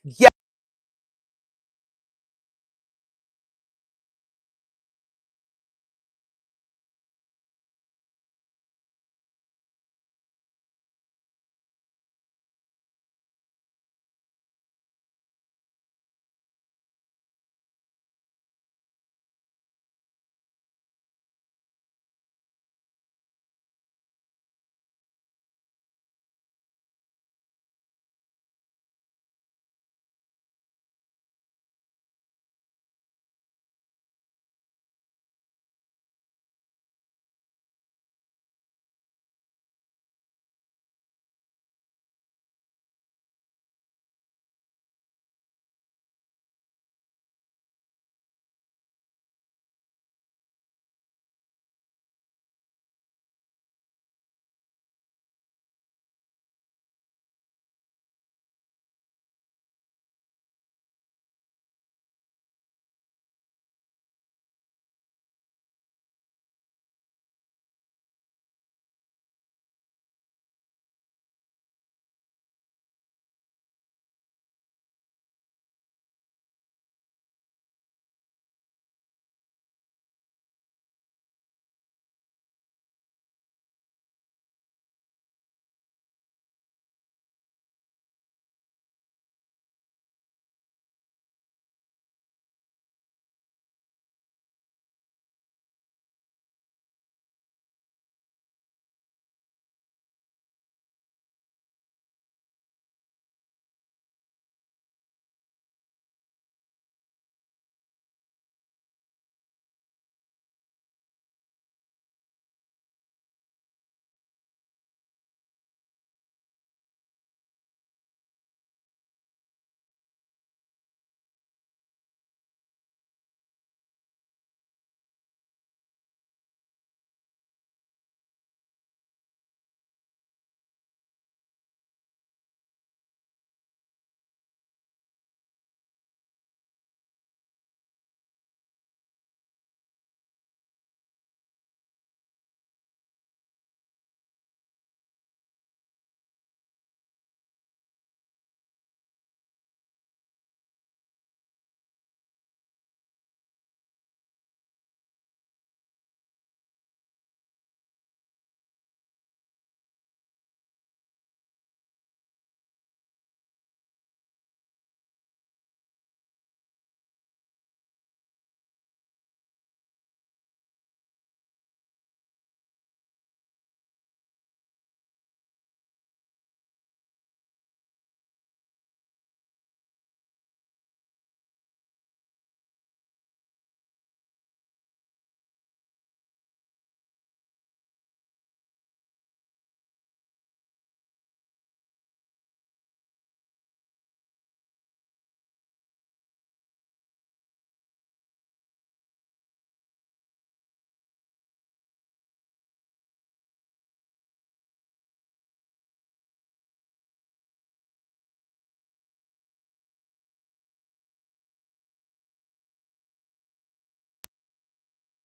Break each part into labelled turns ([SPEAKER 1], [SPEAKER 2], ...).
[SPEAKER 1] Yeah.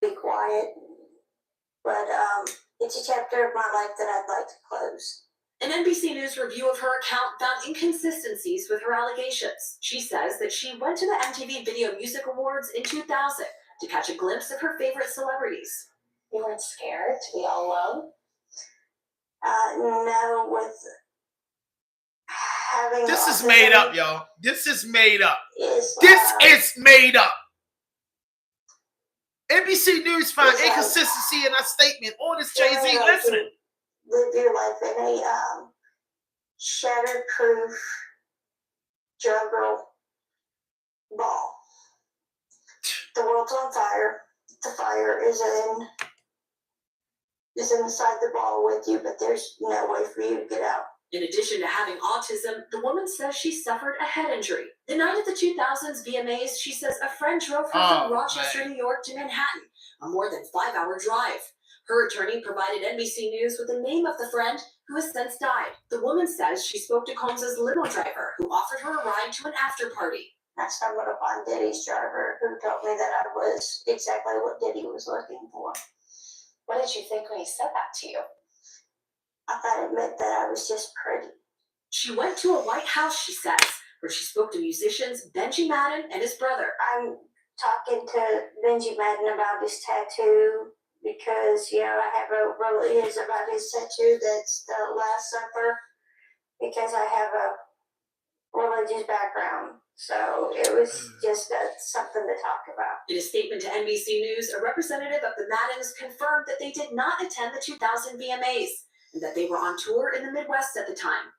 [SPEAKER 2] Be quiet, but it's a chapter of my life that I'd like to close.
[SPEAKER 3] An NBC News review of her account found inconsistencies with her allegations. She says that she went to the MTV Video Music Awards in 2000 to catch a glimpse of her favorite celebrities.
[SPEAKER 2] You weren't scared to be all alone? No, with having
[SPEAKER 1] This is
[SPEAKER 2] autism
[SPEAKER 1] made up, y'all. This is made up.
[SPEAKER 2] is,
[SPEAKER 1] This is made up. NBC News found
[SPEAKER 2] It's like
[SPEAKER 1] inconsistency in our statement. All this
[SPEAKER 2] feeling
[SPEAKER 1] JAYZ
[SPEAKER 2] like
[SPEAKER 1] listening.
[SPEAKER 2] you live your life in a shatterproof jungle ball. The world's on fire. The fire is inside the ball with you, but there's no way for you to get out.
[SPEAKER 3] In addition to having autism, the woman says she suffered a head injury. The night of the 2000s VMAs, she says a friend drove her from Rochester, New York to Manhattan, a more than 5-hour drive. Her attorney provided NBC News with the name of the friend who has since died. The woman says she spoke to Combs' limo driver, who offered her a ride to an after party.
[SPEAKER 2] I stumbled upon Diddy's driver, who told me that I was exactly what Diddy was looking for.
[SPEAKER 4] What did you think when he said that to you?
[SPEAKER 2] I thought it meant that I was just pretty.
[SPEAKER 3] She went to a White House, she says, where she spoke to musicians Benji Madden and his brother.
[SPEAKER 2] I'm talking to Benji Madden about his tattoo because, I have a release about his tattoo. That's the Last Supper, because I have a religious background. So it was just something to talk about.
[SPEAKER 3] In a statement to NBC News, a representative of the Maddens confirmed that they did not attend the 2000 VMAs and that they were on tour in the Midwest at the time.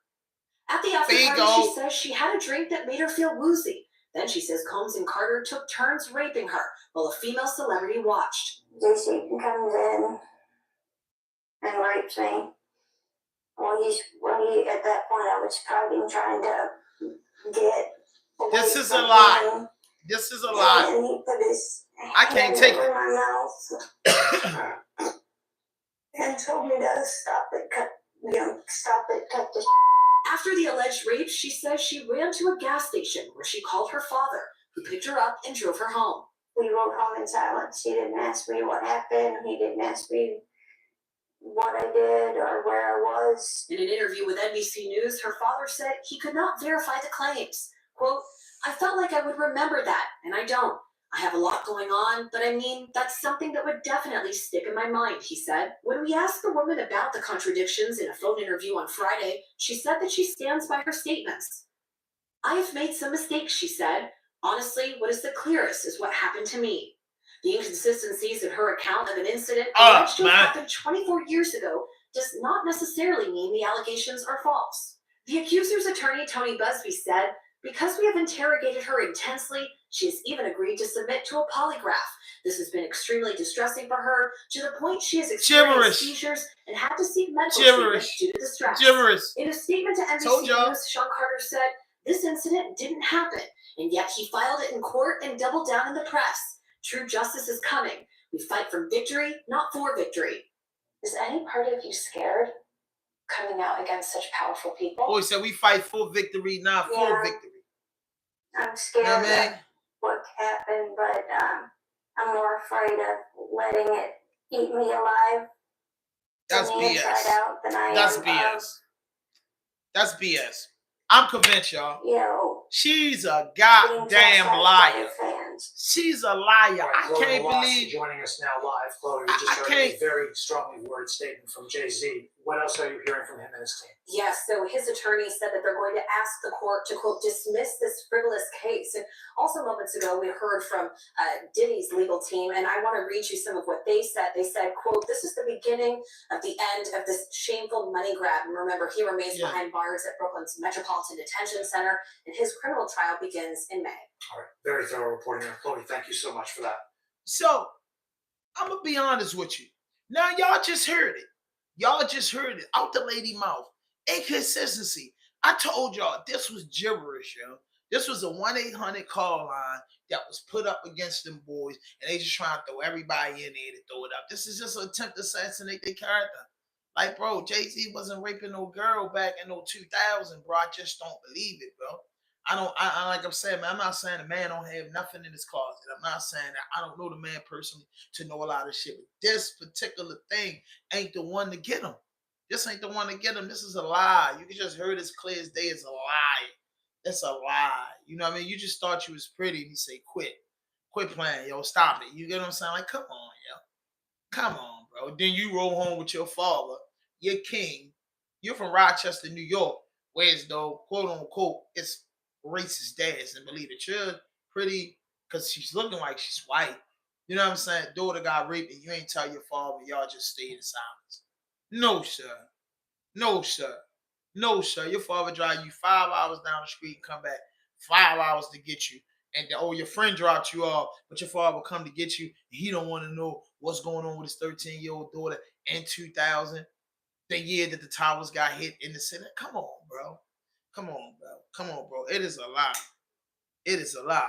[SPEAKER 3] At the after party, she says she had a drink that made her feel woozy. Then she says Combs and Carter took turns raping her while a female celebrity watched.
[SPEAKER 2] JC comes in and rapes me. Well, he at that point, I was probably trying to get.
[SPEAKER 1] This is a lie. This is a lie.
[SPEAKER 2] And he put his
[SPEAKER 1] I can't take
[SPEAKER 2] over
[SPEAKER 1] it.
[SPEAKER 2] my mouth and told me to stop it, cut the.
[SPEAKER 3] After the alleged rape, she says she ran to a gas station where she called her father, who picked her up and drove her home.
[SPEAKER 2] We rode home in silence. He didn't ask me what happened. He didn't ask me what I did or where I was.
[SPEAKER 3] In an interview with NBC News, her father said he could not verify the claims. Quote, I felt like I would remember that, and I don't. I have a lot going on, but I mean, that's something that would definitely stick in my mind, he said. When we asked the woman about the contradictions in a phone interview on Friday, she said that she stands by her statements. I have made some mistakes, she said. Honestly, what is the clearest is what happened to me. The inconsistencies in her account of an incident alleged to have happened 24 years ago does not necessarily mean the allegations are false. The accuser's attorney, Tony Busby, said, because we have interrogated her intensely, she has even agreed to submit to a polygraph. This has been extremely distressing for her, to the point she has experienced seizures and had to seek medical treatment due to the stress. In a statement to NBC News, Sean Carter said, this incident didn't happen, and yet he filed it in court and doubled down in the press. True justice is coming. We fight for victory, not for victory.
[SPEAKER 4] Is any part of you scared coming out against such powerful people?
[SPEAKER 1] Boy said we fight for victory, not for victory.
[SPEAKER 2] I'm scared of what happened, but I'm more afraid of letting it eat me alive.
[SPEAKER 1] That's BS.
[SPEAKER 2] Out than I
[SPEAKER 1] That's
[SPEAKER 2] am
[SPEAKER 1] BS. That's BS. I'm convinced, y'all. She's a goddamn liar. She's a liar. I can't believe.
[SPEAKER 5] Joining us now live, Chloe. We just heard a very strongly worded statement from JAYZ. What else are you hearing from him and his team?
[SPEAKER 3] Yes, so his attorney said that they're going to ask the court to, quote, dismiss this frivolous case. And also moments ago, we heard from Diddy's legal team, and I want to read you some of what they said. They said, quote, this is the beginning of the end of this shameful money grab. And remember, he remains behind bars at Brooklyn's Metropolitan Detention Center, and his criminal trial begins in May.
[SPEAKER 5] All right, very thorough reporting there. Chloe, thank you so much for that.
[SPEAKER 1] So, I'm going to be honest with you. Now, y'all just heard it. Y'all just heard it out the lady mouth. Inconsistency. I told y'all this was gibberish, yo. This was a 1-800 call line that was put up against them boys, and they just trying to throw everybody in there to throw it up. This is just an attempt to assassinate their character. Like, bro, JAYZ wasn't raping no girl back in no 2000, bro. I just don't believe it, bro. I like I'm saying, man, I'm not saying the man don't have nothing in his closet. I'm not saying that I don't know the man personally to know a lot of shit. But this particular thing ain't the one to get him. This ain't the one to get him. This is a lie. You can just heard as clear as day. It's a lie. It's a lie. You know what I mean? You just thought you was pretty and you say, quit. Quit playing, yo. Stop it. You get what I'm saying? Like, come on, yo. Come on, bro. Then you roll home with your father, your king. You're from Rochester, New York. Whereas though, quote unquote, it's racist dads and believe that you're pretty because she's looking like she's white. You know what I'm saying? Daughter got raped and you ain't tell your father, y'all just stayed in silence. No, sir. No, sir. No, sir. Your father drive you 5 hours down the street and come back 5 hours to get you. And your friend dropped you off, but your father will come to get you. And he don't want to know what's going on with his 13-year-old daughter in 2000, the year that the towers got hit in the city. Come on, bro. Come on, bro. Come on, bro. It is a lie. It is a lie.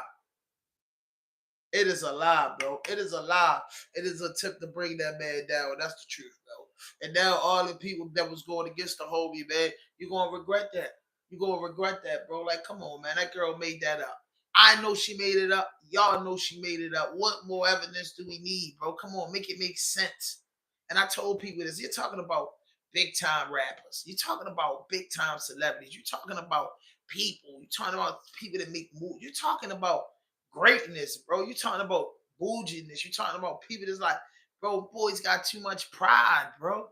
[SPEAKER 1] It is a lie, bro. It is a lie. It is an attempt to bring that man down. That's the truth, bro. And now all the people that was going against the homie, man, you're going to regret that. You're going to regret that, bro. Like, come on, man. That girl made that up. I know she made it up. Y'all know she made it up. What more evidence do we need, bro? Come on, make it make sense. And I told people this. You're talking about big-time rappers. You're talking about big-time celebrities. You're talking about people. You're talking about people that make moves. You're talking about greatness, bro. You're talking about bouginess. You're talking about people that's like, bro, boys got too much pride, bro.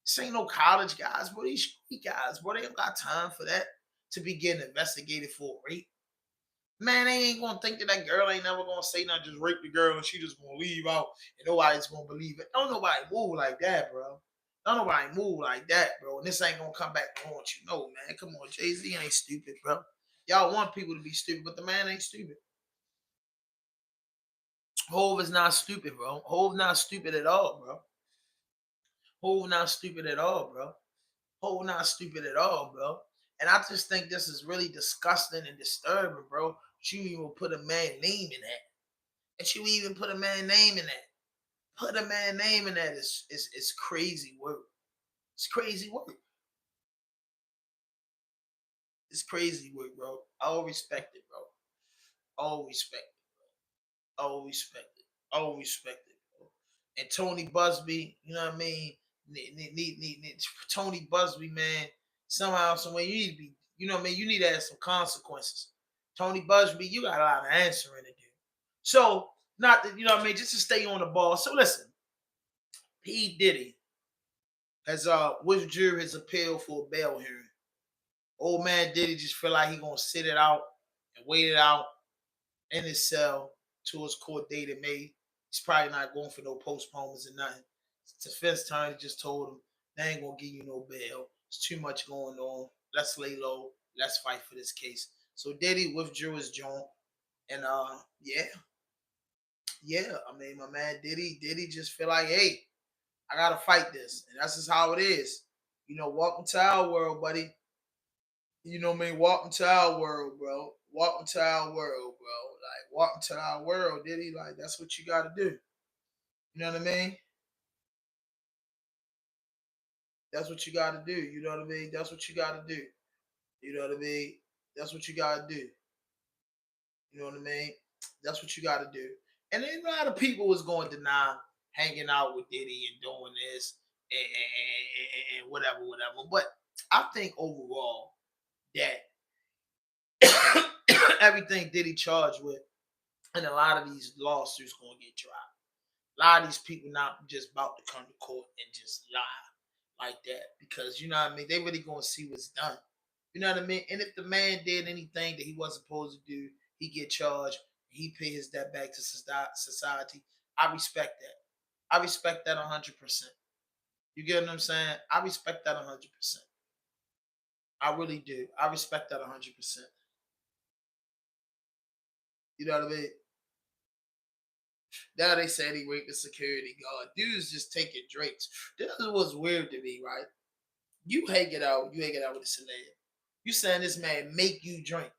[SPEAKER 1] This ain't no college guys, bro. These street guys, bro, they don't got time for that to be getting investigated for rape. Man, they ain't gonna think that girl ain't never gonna say nothing, just rape the girl and she just gonna leave out and nobody's gonna believe it. Don't nobody move like that, bro. Don't nobody move like that, bro. And this ain't gonna come back to haunt you. No, man. Come on, Jay-Z ain't stupid, bro. Y'all want people to be stupid, but the man ain't stupid. Hove is not stupid, bro. Hove not stupid at all, bro. Hove not stupid at all, bro. Hove not stupid at all, bro. And I just think this is really disgusting and disturbing, bro. You even put a man name in that. And you even put a man name in that. Put a man name in that is crazy work. It's crazy work. It's crazy work, bro. All respect it, bro. All respect it. All respect it. All respect it, bro. And Tony Busby, you know what I mean? Tony Busby, man, somehow, some way, you need to be, you know what I mean? You need to have some consequences. Tony Busby, you got a lot of answering to do. So, not that, you know what I mean, just to stay on the ball. So listen, P. Diddy has withdrew his appeal for a bail hearing. Old man Diddy just feel like he gonna sit it out and wait it out in his cell to his court date in May. He's probably not going for no postponements or nothing. The defense attorney just told him they ain't gonna give you no bail. It's too much going on. Let's lay low. Let's fight for this case. So Diddy withdrew his joint, and yeah. I mean, my man Diddy just feel like, hey, I gotta fight this, and that's just how it is. You know, welcome to our world, buddy. You know what I mean? Welcome to our world, bro. Welcome to our world, bro. Like, welcome to our world, Diddy. Like, that's what you gotta do. You know what I mean? That's what you gotta do. You know what I mean? That's what you gotta do. You know what I mean? That's what you gotta do. You know what I mean? That's what you gotta do. And then a lot of people was going to deny hanging out with Diddy and doing this and whatever. But I think overall that everything Diddy charged with, and a lot of these lawsuits gonna get dropped. A lot of these people not just about to come to court and just lie like that because you know what I mean. They really gonna see what's done. You know what I mean. And if the man did anything that he wasn't supposed to do, he get charged. He pay his debt back to society. I respect that. I respect that 100%. You get what I'm saying? I respect that 100%. I really do. I respect that 100%. You know what I mean? Now they said he raped the security guard. Dude's just taking drinks. This is what's weird to me, right? You hang it out with a celeb. You saying this man make you drink.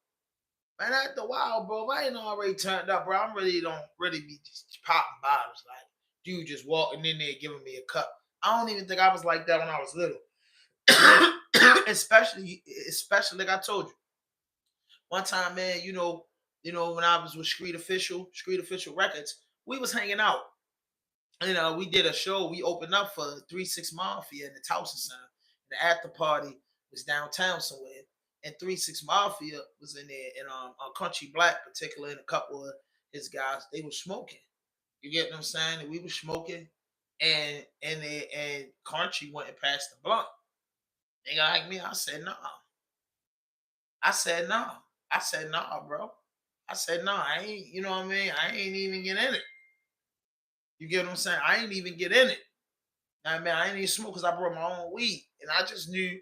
[SPEAKER 1] Man, after a while, bro, if I ain't already turned up, bro, I really don't really be just popping bottles. Like, dude just walking in there giving me a cup. I don't even think I was like that when I was little. especially like I told you. One time, man, when I was with Street Official Records, we was hanging out. And we did a show. We opened up for 3-6 Mafia in the Towson Center. The after party was downtown somewhere. And 3-6 Mafia was in there. And Country Black, particularly, and a couple of his guys, they were smoking. You get what I'm saying? And we were smoking. And Country went and passed the blunt. They got like me. I said, nah. I said, nah. I said, nah, bro. I said, nah, I ain't, you know what I mean? I ain't even get in it. You get what I'm saying? I ain't even get in it. I mean, I ain't even smoke because I brought my own weed. And I just knew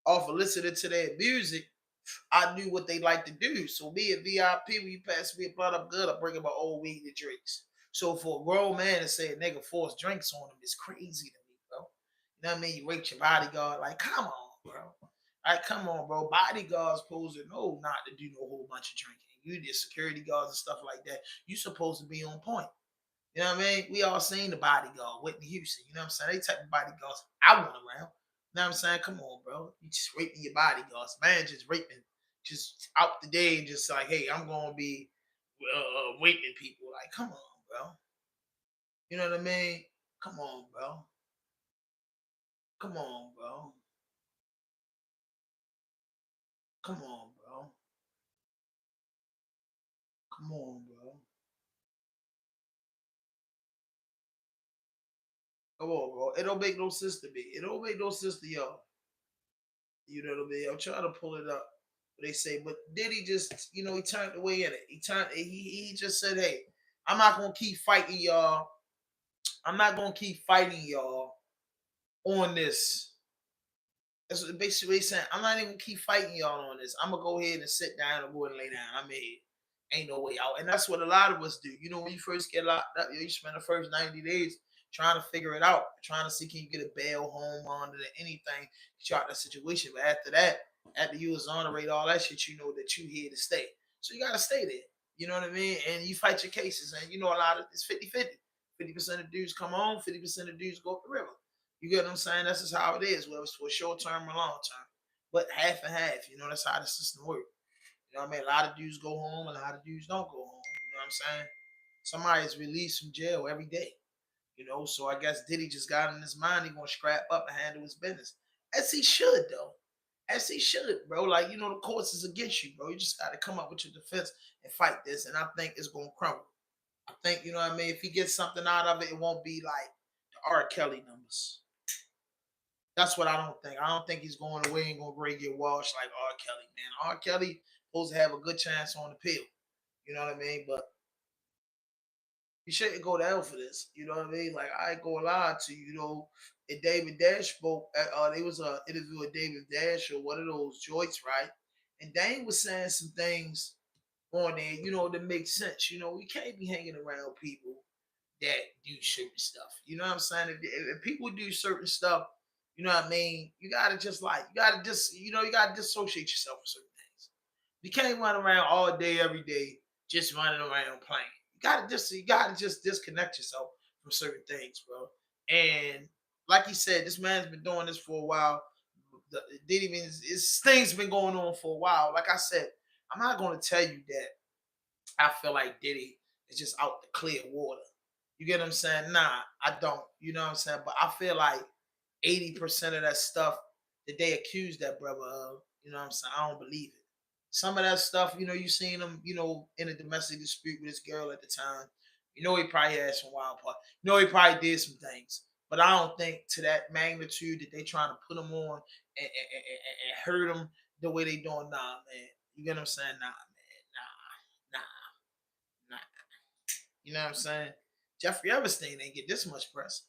[SPEAKER 1] off of listening to their music, I knew what they like to do. So me at VIP, when you pass me a blunt up good, I bring them my old weed and drinks. So for a grown man to say a nigga force drinks on him is crazy to me, bro. You know what I mean? You rape your bodyguard. Like, come on, bro. Like, come on, bro. Bodyguards supposed to know not to do no whole bunch of drinking. You did security guards and stuff like that. You supposed to be on point. You know what I mean? We all seen the bodyguard, Whitney Houston. You know what I'm saying? They type of bodyguards I want around. You know what I'm saying? Come on, bro. You just raping your bodyguards. Man, just raping. Just out the day and just like, hey, I'm going to be raping people. Like, come on, bro. You know what I mean? Come on, bro. Come on, bro. Come on, bro. Come on, bro. Come on, bro. It don't make no sense to me. It don't make no sense to y'all. You know what I mean? I'm trying to pull it up. They say, but Diddy just, he turned away in it. He just said, hey, I'm not gonna keep fighting y'all. I'm not gonna keep fighting y'all on this. That's basically what he's saying. I'm not even gonna keep fighting y'all on this. I'm gonna go ahead and sit down and go and lay down. I mean, ain't no way out. And that's what a lot of us do. When you first get locked up, you spend the first 90 days trying to figure it out, trying to see can you get a bail, home bond, or anything, get you out that situation. But after that, after you exonerate all that shit, you know that you here to stay. So you gotta stay there. You know what I mean? And you fight your cases. And a lot of it's 50-50. 50% of dudes come home, 50% of dudes go up the river. You get what I'm saying? That's just how it is, whether it's for short term or long term. But half and half, that's how the system works. You know what I mean? A lot of dudes go home, and a lot of dudes don't go home. You know what I'm saying? Somebody's released from jail every day. So I guess Diddy just got in his mind he gonna scrap up and handle his business. As he should, though. As he should, bro. Like, the courts is against you, bro. You just gotta come up with your defense and fight this, and I think it's gonna crumble. I think, if he gets something out of it, it won't be like the R. Kelly numbers. That's what I don't think. I don't think he's going away and going to get washed like R. Kelly, man. R. Kelly supposed to have a good chance on the pill. You know what I mean? But you shouldn't go to hell for this. You know what I mean? Like, I ain't gonna lie to you. And David Dash spoke. There was an interview with David Dash or one of those joints, right? And Dane was saying some things on there, that make sense. We can't be hanging around people that do certain stuff. You know what I'm saying? If people do certain stuff, you know what I mean? You gotta dissociate yourself from certain things. You can't run around all day, every day, just running around playing. You gotta just disconnect yourself from certain things, bro. And like he said, this man's been doing this for a while. His thing's been going on for a while. Like I said, I'm not gonna tell you that I feel like Diddy is just out to clear water. You get what I'm saying? Nah, I don't. You know what I'm saying? But I feel like 80% of that stuff that they accuse that brother of, you know what I'm saying? I don't believe it. Some of that stuff, you seen him, in a domestic dispute with his girl at the time. He probably had some wild part. He probably did some things. But I don't think to that magnitude that they trying to put him on and hurt him the way they doing. Nah, man. You get what I'm saying? Nah, man. Nah. You know what I'm saying? Jeffrey Epstein ain't get this much press.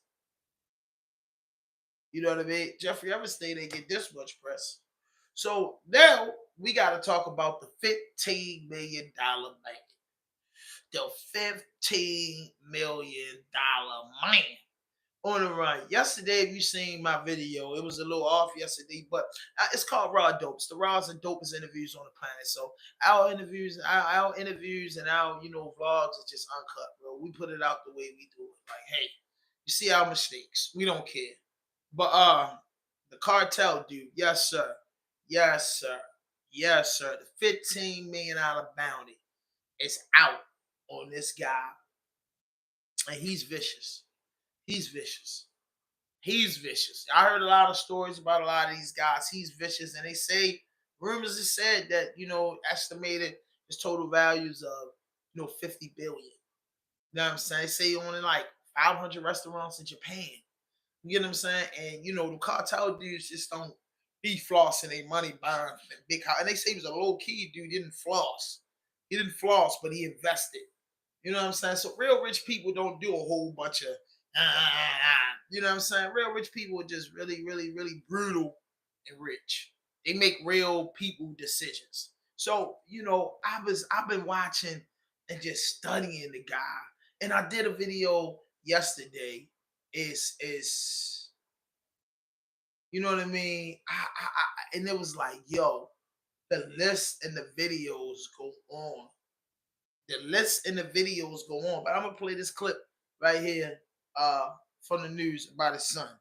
[SPEAKER 1] You know what I mean? Jeffrey Epstein ain't get this much press. So now we got to talk about the $15 million man. The $15 million man on the run. Yesterday, if you seen my video, it was a little off yesterday, but it's called Raw Dopes. The Raws and Dopest interviews on the planet. So our interviews and our vlogs are just uncut, bro. We put it out the way we do it. Like, hey, you see our mistakes. We don't care. But the cartel dude, yes, sir. Yes, sir. Yes, sir. The $15 million bounty is out on this guy. And he's vicious. He's vicious. He's vicious. I heard a lot of stories about a lot of these guys. He's vicious. And they say, rumors have said that, estimated his total values of, 50 billion. You know what I'm saying? They say only like 500 restaurants in Japan. You get what I'm saying? And, the cartel dudes just don't be flossing their money buying big house. And they say he was a low-key dude. He didn't floss. He didn't floss, but he invested. You know what I'm saying? So real rich people don't do a whole bunch of, you know what I'm saying? Real rich people are just really, really, really brutal and rich. They make real people decisions. So, I've been watching and just studying the guy. And I did a video yesterday. Is you know what I mean? And it was like, yo, the list and the videos go on. The list and the videos go on. But I'm gonna play this clip right here from the news about his son.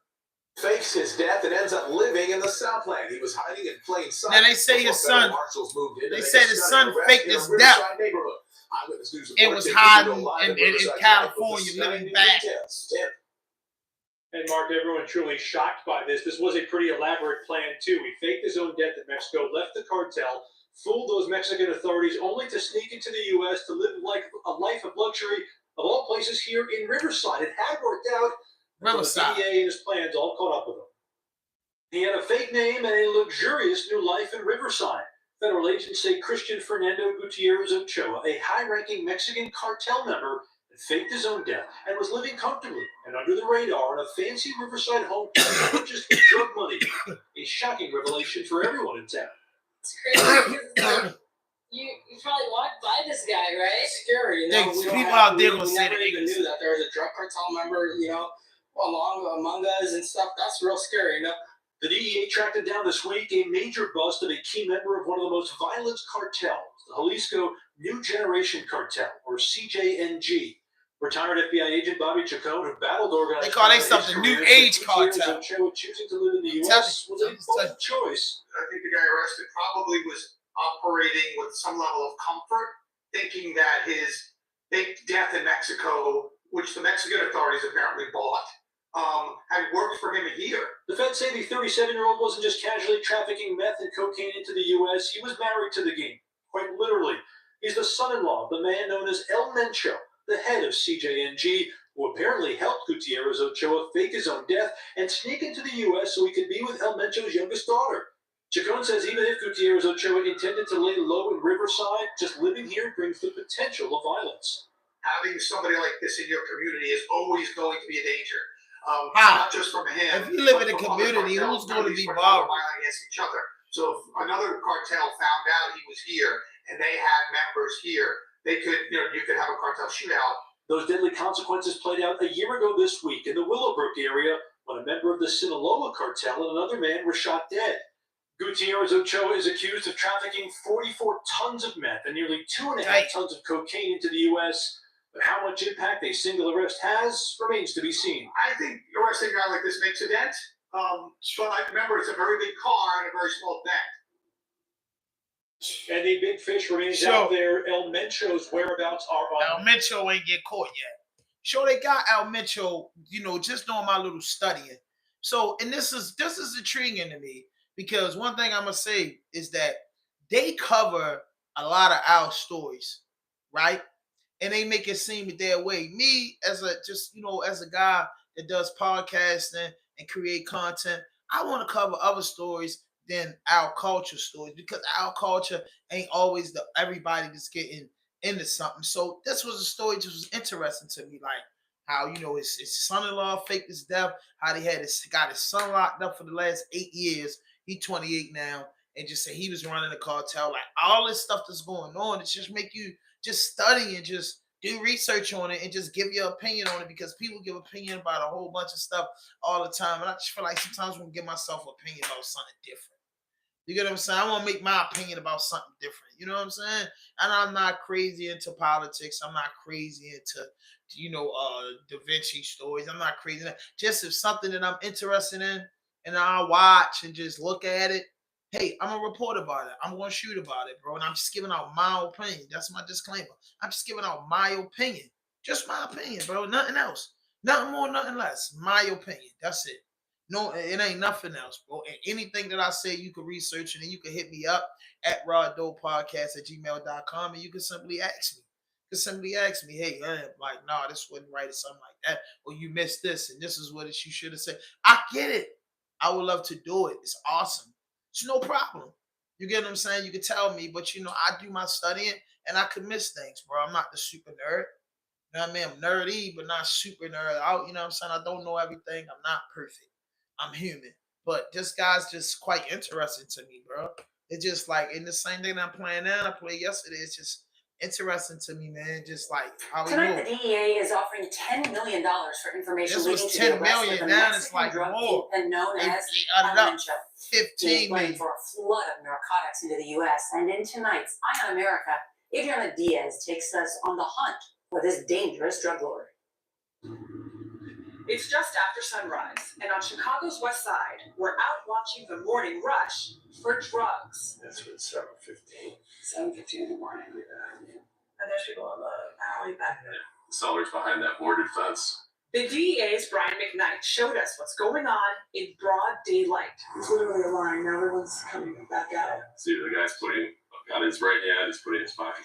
[SPEAKER 6] Fakes his death and ends up living in the Southland. He was hiding in plain sight.
[SPEAKER 1] Now they say his son. They said his son faked his death. It was hiding in California, living back.
[SPEAKER 7] And Mark, everyone truly shocked by this. This was a pretty elaborate plan, too. He faked his own death in Mexico, left the cartel, fooled those Mexican authorities, only to sneak into the U.S. to live like a life of luxury, of all places here in Riverside. It had worked out until the DEA and his plans all caught up with him. He had a fake name and a luxurious new life in Riverside. Federal agents say Christian Fernando Gutierrez Ochoa, a high-ranking Mexican cartel member, had faked his own death and was living comfortably and under the radar in a fancy Riverside home purchased with drug money. A shocking revelation for everyone in town.
[SPEAKER 8] It's crazy. You probably walked by this guy, right?
[SPEAKER 9] It's scary, you know.
[SPEAKER 1] People out there gonna say
[SPEAKER 9] never even knew that there was a drug cartel member, you know, among us and stuff. That's real scary, you know.
[SPEAKER 7] The DEA tracked him down this week, a major bust of a key member of one of the most violent cartels, the Jalisco New Generation Cartel, or CJNG. Retired FBI agent Bobby Chacon, who battled organized
[SPEAKER 1] they call themselves the New Age Cartel.
[SPEAKER 7] Ochoa choosing to live in the U.S. was a bold choice.
[SPEAKER 10] I think the guy arrested probably was operating with some level of comfort, thinking that his fake death in Mexico, which the Mexican authorities apparently bought, had worked for him here.
[SPEAKER 7] The feds say the 37-year-old wasn't just casually trafficking meth and cocaine into the U.S. He was married to the game, quite literally. He's the son-in-law of the man known as El Mencho, the head of CJNG, who apparently helped Gutierrez Ochoa fake his own death and sneak into the U.S. so he could be with El Mencho's youngest daughter. Chacon says even if Gutierrez Ochoa intended to lay low in Riverside, just living here brings the potential of violence.
[SPEAKER 10] Having somebody like this in your community is always going to be a danger.
[SPEAKER 1] How?
[SPEAKER 10] Not just from him.
[SPEAKER 1] If you live in a community, who's going to be bothered?
[SPEAKER 10] Against each other. So if another cartel found out he was here and they had members here, they could, you could have a cartel shootout.
[SPEAKER 7] Those deadly consequences played out a year ago this week in the Willowbrook area when a member of the Sinaloa cartel and another man were shot dead. Gutierrez Ochoa is accused of trafficking 44 tons of meth and nearly 2.5 tons of cocaine into the U.S., but how much impact a single arrest has remains to be seen.
[SPEAKER 10] I think arresting a guy like this makes a dent. But remember, it's a very big car and a very small dent.
[SPEAKER 7] And the big fish remains out there. El Mencho's whereabouts are
[SPEAKER 1] El Mencho ain't get caught yet. Sure, they got El Mencho, just doing my little studying. So, and this is intriguing to me because one thing I'm gonna say is that they cover a lot of our stories, right? And they make it seem their way. Me, as a guy that does podcasting and create content, I want to cover other stories than our culture stories because our culture ain't always everybody that's getting into something. So this was a story that was interesting to me, like how his son-in-law faked his death, how they got his son locked up for the last 8 years. He's 28 now, and just say he was running the cartel. Like all this stuff that's going on, it just make you just study and just do research on it and just give your opinion on it because people give opinion about a whole bunch of stuff all the time. And I just feel like sometimes I want to give myself an opinion about something different. You get what I'm saying? I want to make my opinion about something different. You know what I'm saying? And I'm not crazy into politics. I'm not crazy into, Da Vinci stories. I'm not crazy. Just if something that I'm interested in and I'll watch and just look at it, hey, I'm going to report about it. I'm going to shoot about it, bro. And I'm just giving out my opinion. That's my disclaimer. I'm just giving out my opinion. Just my opinion, bro. Nothing else. Nothing more, nothing less. My opinion. That's it. No, it ain't nothing else, bro. And anything that I say, you can research it and you can hit me up at rawdopepodcast@gmail.com and you can simply ask me. Hey, like, nah, this wasn't right or something like that. Or you missed this and this is what you should have said. I get it. I would love to do it. It's awesome. It's no problem. You get what I'm saying? You can tell me, but I do my studying and I could miss things, bro. I'm not the super nerd. You know what I mean? I'm nerdy, but not super nerd out. You know what I'm saying? I don't know everything. I'm not perfect. I'm human. But this guy's just quite interesting to me, bro. It's just like in the same thing I'm playing now, I played yesterday. It's just interesting to me, man. Just like how he
[SPEAKER 3] Tonight,
[SPEAKER 1] moved.
[SPEAKER 3] the DEA is offering $10 million for information.
[SPEAKER 1] This was
[SPEAKER 3] leading to
[SPEAKER 1] $10
[SPEAKER 3] the arrest
[SPEAKER 1] million.
[SPEAKER 3] of the
[SPEAKER 1] Now
[SPEAKER 3] Mexican
[SPEAKER 1] it's like
[SPEAKER 3] drug
[SPEAKER 1] more.
[SPEAKER 3] kingpin known as
[SPEAKER 1] $15
[SPEAKER 3] MENCHO.
[SPEAKER 1] million.
[SPEAKER 3] For a flood of narcotics into the U.S. And in tonight's Eye on America, Adriana Diaz takes us on the hunt for this dangerous drug lord.
[SPEAKER 11] It's just after sunrise, and on Chicago's west side, we're out watching the morning rush for drugs.
[SPEAKER 6] That's what 7:15.
[SPEAKER 11] 7:15 in the morning. Yeah. And there's people in the alley back there.
[SPEAKER 6] The sellers behind that boarded fence.
[SPEAKER 11] The DEA's Brian McKnight showed us what's going on in broad daylight.
[SPEAKER 3] It's literally a line. Now everyone's coming back out.
[SPEAKER 12] See, the guy's putting a gun in his right hand, he's putting in his pocket.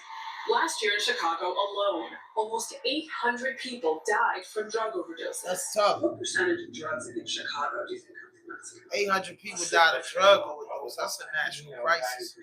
[SPEAKER 11] Last year in Chicago alone, almost 800 people died from drug overdoses.
[SPEAKER 1] That's tough.
[SPEAKER 3] What percentage of drugs in Chicago do you think come from Mexico?
[SPEAKER 1] 800 people died of drug overdose. That's a national crisis.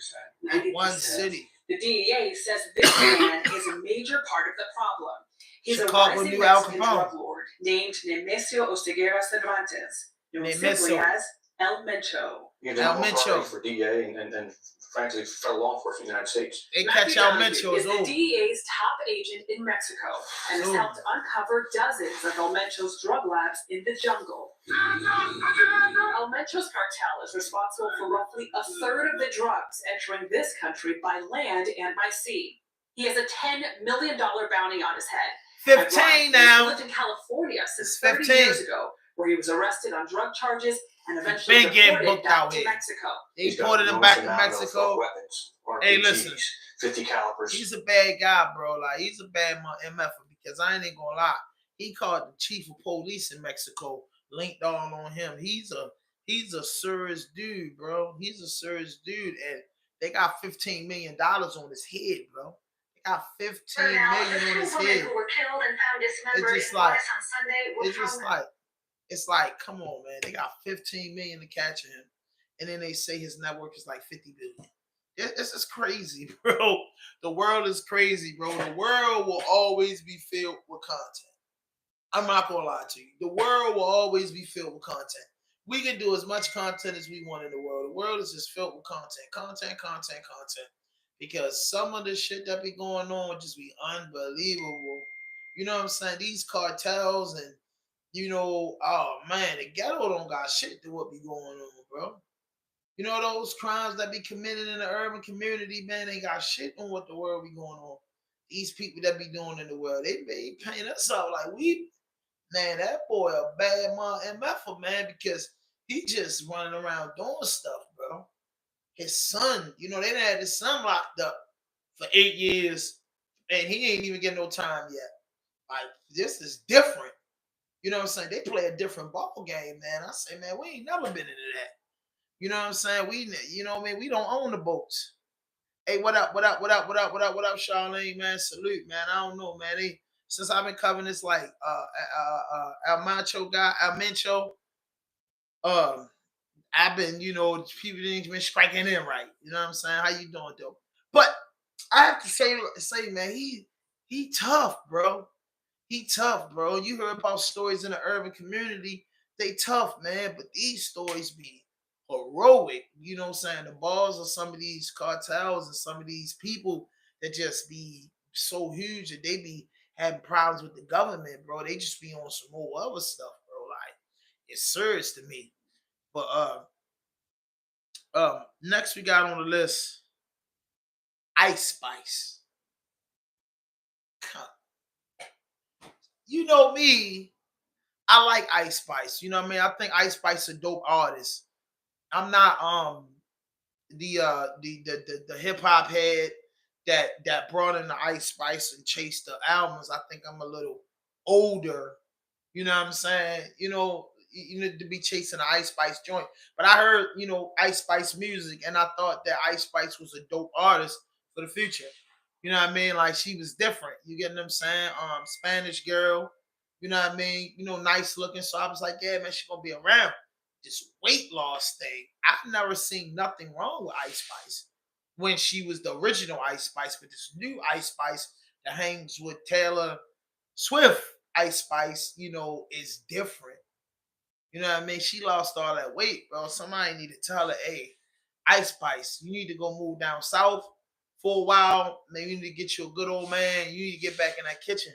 [SPEAKER 3] 90%.
[SPEAKER 1] In one city.
[SPEAKER 11] The DEA says this man is a major part of the problem. He's
[SPEAKER 1] Chicago
[SPEAKER 11] a rising
[SPEAKER 1] knew Al
[SPEAKER 11] Mexican
[SPEAKER 1] Capone.
[SPEAKER 11] drug lord named Nemesio Oseguera Cervantes, known simply as El Mencho.
[SPEAKER 1] El Mencho.
[SPEAKER 12] For DEA and frankly, federal law enforcement in the United States.
[SPEAKER 1] They catch El Mencho
[SPEAKER 11] is
[SPEAKER 1] is
[SPEAKER 11] the DEA's top agent in Mexico and has helped uncover dozens of El Mencho's drug labs in the jungle. El Mencho's cartel is responsible for roughly a third of the drugs entering this country by land and by sea. He has a $10 million bounty on his head.
[SPEAKER 1] 15 now.
[SPEAKER 11] He lived in California since 30 years ago, where he was arrested on drug charges and eventually deported back to Mexico.
[SPEAKER 1] They deported him back to Mexico.
[SPEAKER 12] Weapons,
[SPEAKER 1] hey, listen.
[SPEAKER 12] 50 calibers.
[SPEAKER 1] He's a bad guy, bro. Like, he's a bad MF because I ain't gonna lie. He called the chief of police in Mexico, linked all on him. He's a serious dude, bro. He's a serious dude, and they got $15 million on his head, bro. Got 15 million on his head.
[SPEAKER 2] Who were killed and found dismembered
[SPEAKER 1] It's just like,
[SPEAKER 2] on Sunday.
[SPEAKER 1] it's like, come on, man. They got 15 million to catch him, and then they say his network is like 50 billion. This is crazy, bro. The world is crazy, bro. The world will always be filled with content. I'm not gonna lie to you. The world will always be filled with content. We can do as much content as we want in the world. The world is just filled with content. Because some of the shit that be going on would just be unbelievable. You know what I'm saying? These cartels and, oh man, the ghetto don't got shit to what be going on, bro. You know those crimes that be committed in the urban community, man, they got shit on what the world be going on. These people that be doing in the world, they paint us out like man, that boy a bad MF, man, because he just running around doing stuff, bro. His son, they done had his son locked up for 8 years, and he ain't even getting no time yet. Like, this is different. You know what I'm saying? They play a different ball game, man. I say, man, we ain't never been into that. You know what I'm saying? We don't own the boats. Hey, what up, Charlene, man? Salute, man. I don't know, man. Since I've been covering this, like, El Mencho, I've been, people didn't been striking in right. You know what I'm saying? How you doing, though? But I have to say, man, he tough, bro. He tough, bro. You heard about stories in the urban community. They tough, man. But these stories be heroic. You know what I'm saying? The balls of some of these cartels and some of these people that just be so huge that they be having problems with the government, bro. They just be on some more other stuff, bro. Like, it's serious to me. But next we got on the list Ice Spice. You know me, I like Ice Spice. You know what I mean? I think Ice Spice is a dope artist. I'm not the hip hop head that brought in the Ice Spice and chased the albums. I think I'm a little older. You know what I'm saying? You need to be chasing the Ice Spice joint. But I heard, Ice Spice music, and I thought that Ice Spice was a dope artist for the future. You know what I mean? Like, she was different. You get what I'm saying? Spanish girl, you know what I mean? Nice looking. So I was like, yeah, man, she's going to be around. This weight loss thing, I've never seen nothing wrong with Ice Spice when she was the original Ice Spice. But this new Ice Spice that hangs with Taylor Swift Ice Spice, is different. You know what I mean? She lost all that weight, bro. Somebody need to tell her, hey, Ice Spice, you need to go move down south for a while. Maybe you need to get you a good old man. You need to get back in that kitchen.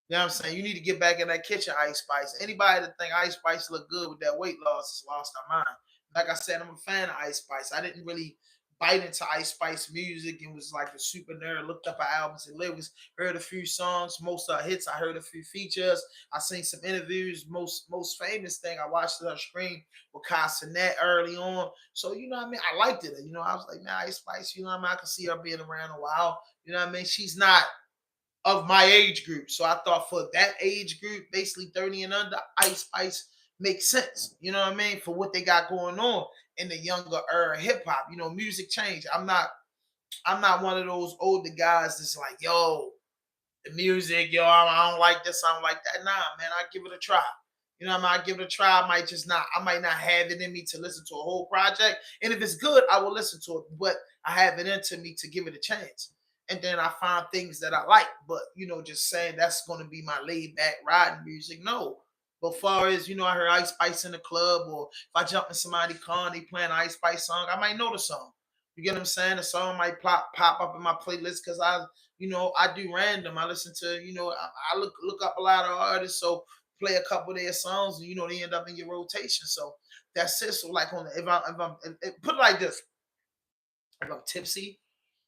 [SPEAKER 1] You know what I'm saying? You need to get back in that kitchen, Ice Spice. Anybody that think Ice Spice look good with that weight loss has lost their mind. Like I said, I'm a fan of Ice Spice. I didn't really bite into Ice Spice music and was like a super nerd. Looked up her albums and lyrics, heard a few songs, most of her hits. I heard a few features. I seen some interviews. Most famous thing I watched her stream with Cassinet early on. So you know what I mean? I liked it. I was like, man, Ice Spice. You know what I mean? I can see her being around a while. You know what I mean? She's not of my age group. So I thought for that age group, basically 30 and under, Ice Spice makes sense. You know what I mean? For what they got going on in the younger era hip hop. You know, music changed. I'm not one of those older guys that's like, yo, the music, yo, I don't like this, I don't like that. Nah, man, I give it a try. You know what I mean? I give it a try. I might not have it in me to listen to a whole project. And if it's good, I will listen to it. But I have it into me to give it a chance. And then I find things that I like. But, just saying that's going to be my laid back riding music. No. But far as, I heard Ice Spice in the club, or if I jump in somebody's car and they playing an Ice Spice song, I might know the song. You get what I'm saying? The song might pop up in my playlist because I do random. I listen to, I look up a lot of artists, so play a couple of their songs, and they end up in your rotation. So that's it. So like put it like this: if I'm tipsy,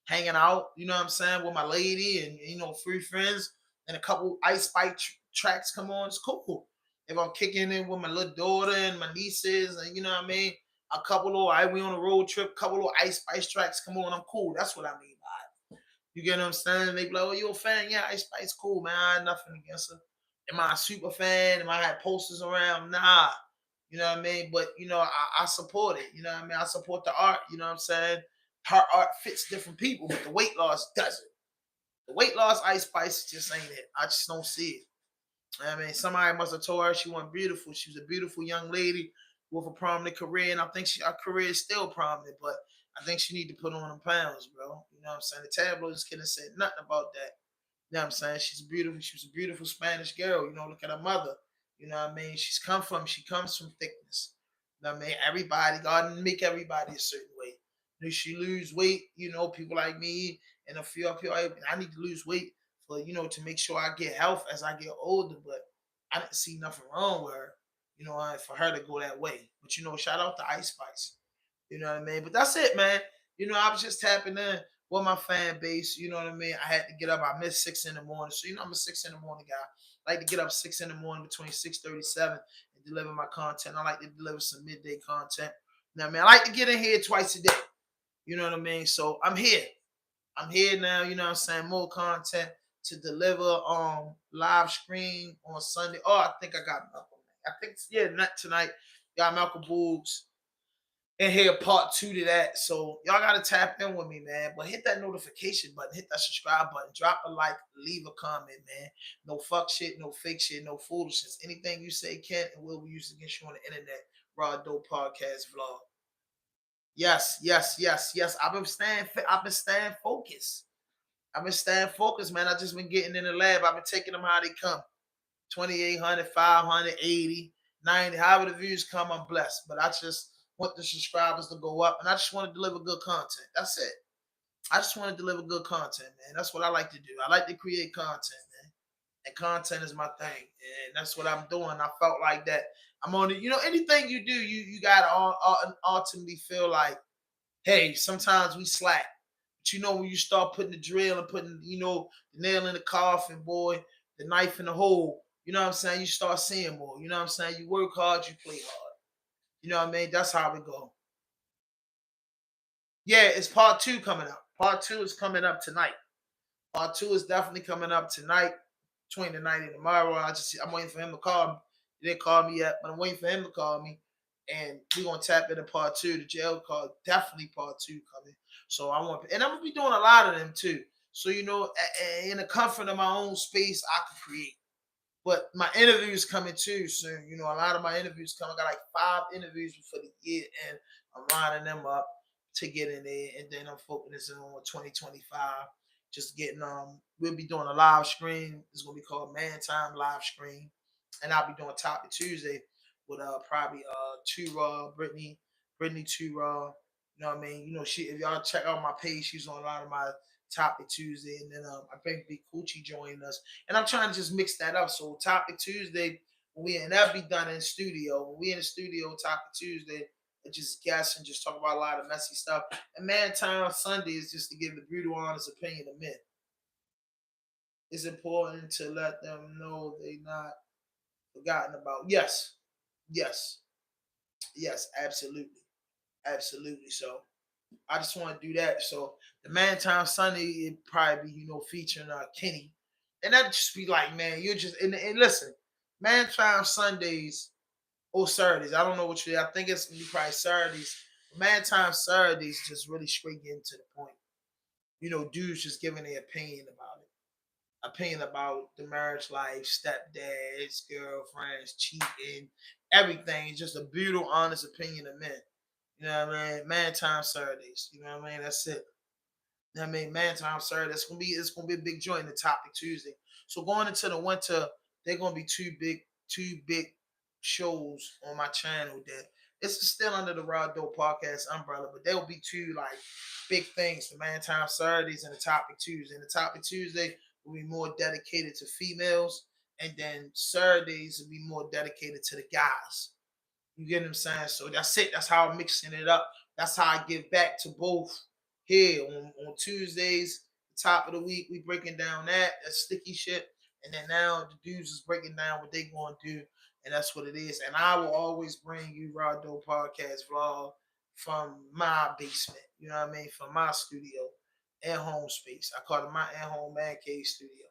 [SPEAKER 1] hanging out, what I'm saying, with my lady and three friends, and a couple Ice Spice tracks come on, it's cool. If I'm kicking in with my little daughter and my nieces, and you know what I mean, a couple of we on a road trip, couple of Ice Spice tracks come on, I'm cool. That's what I mean by it. You get what I'm saying? They be like, "Oh, you a fan? Yeah, Ice Spice cool, man. I had nothing against her. Am I a super fan? Am I had posters around? Nah. You know what I mean? But I support it. You know what I mean? I support the art. You know what I'm saying? Her art fits different people, but the weight loss doesn't. The weight loss Ice Spice just ain't it. I just don't see it. I mean, somebody must have told her she wasn't beautiful. She was a beautiful young lady with a prominent career, and I think her career is still prominent, but I think she need to put on them pounds, bro. You know what I'm saying? The tabloids couldn't say nothing about that. You know what I'm saying? She was a beautiful Spanish girl. Look at her mother. You know what I mean? She comes from thickness. You know what I mean? Everybody, God didn't make everybody a certain way. She lose weight, people like me and a few people, I need to lose weight for, to make sure I get health as I get older. But I didn't see nothing wrong with her, for her to go that way. But, shout out to Ice Spice. You know what I mean? But that's it, man. I was just tapping in with my fan base. You know what I mean? I had to get up. I missed 6 in the morning. So, I'm a 6 in the morning guy. I like to get up 6 in the morning between 6:37 and deliver my content. I like to deliver some midday content. You know what I mean? I like to get in here twice a day. You know what I mean? So I'm here. I'm here now, you know what I'm saying? More content to deliver live stream on Sunday. Oh, I think I got Malcolm. I think, not tonight. Got Malcolm Boogs and here part 2 to that. So y'all gotta tap in with me, man. But hit that notification button, hit that subscribe button, drop a like, leave a comment, man. No fuck shit, no fake shit, no foolishness. Anything you say can and will be used against you on the internet. Raw Dope Podcast Vlog. Yes, yes, yes, yes. I've been staying focused. I've been staying focused, man. I just been getting in the lab. I've been taking them how they come. 2,800, 500, 80, 90, however the views come, I'm blessed. But I just want the subscribers to go up, and I just want to deliver good content. That's it. I just want to deliver good content, man. That's what I like to do. I like to create content, man. And content is my thing. And that's what I'm doing. I felt like that. I'm on it. Anything you do, you got to ultimately feel like, hey, sometimes we slack. But when you start putting the drill and putting, the nail in the coffin, boy, the knife in the hole, you know what I'm saying? You start seeing more. You know what I'm saying? You work hard, you play hard. You know what I mean? That's how we go. Yeah, it's part 2 coming up. Part 2 is coming up tonight. Part 2 is definitely coming up tonight, between the night and tomorrow. I'm waiting for him to call me. He didn't call me yet, but I'm waiting for him to call me. And we're gonna tap into part 2. The jail call, definitely part 2 coming. So I'm gonna be doing a lot of them too. So in the comfort of my own space, I can create. But my interviews coming too soon. A lot of my interviews coming. I got like 5 interviews for the year, and I'm lining them up to get in there. And then I'm focusing on 2025. Just getting we'll be doing a live stream. It's gonna be called Man Time Live Stream, and I'll be doing Topic Tuesday with probably Too Raw, Brittany Too Raw. You know what I mean? She, if y'all check out my page, she's on a lot of my Topic Tuesday, and then I think Big Coochie joined us, and I'm trying to just mix that up. So Topic Tuesday, that'll be done in studio. When we in the studio, Topic Tuesday, and just guess and just talk about a lot of messy stuff. And Man Time Sunday is just to give the brutal, honest opinion of men. It's important to let them know they're not forgotten about. Yes, yes, yes, absolutely, absolutely. So I just want to do that. So the Man Time Sunday, it probably be, featuring Kenny. And that just be like, man, you're just and listen, man, time Sundays or Saturdays. I don't know what I think it's gonna be probably Saturdays. Man, time Saturdays just really straight getting to the point. Dudes just giving their opinion about it. Opinion about the marriage life, stepdads, girlfriends, cheating, everything. It's just a beautiful, honest opinion of men. You know what I mean? Man time Saturdays. You know what I mean? That's it. You know what I mean? Man time Saturday. It's gonna be a big joint in the topic Tuesday. So going into the winter, they're gonna be two big shows on my channel that it's still under the Raw Dope Podcast umbrella, but there will be two like big things: the Man Time Saturdays and the Topic Tuesday. And the Topic Tuesday will be more dedicated to females, and then Saturdays will be more dedicated to the guys. You get what I'm saying? So that's it. That's how I'm mixing it up. That's how I give back to both here on Tuesdays, the top of the week. We breaking down that sticky shit. And then now the dudes is breaking down what they going to do. And that's what it is. And I will always bring you Raw Dope Podcast vlog from my basement. You know what I mean? From my studio and home space. I call it my at-home man cave studio.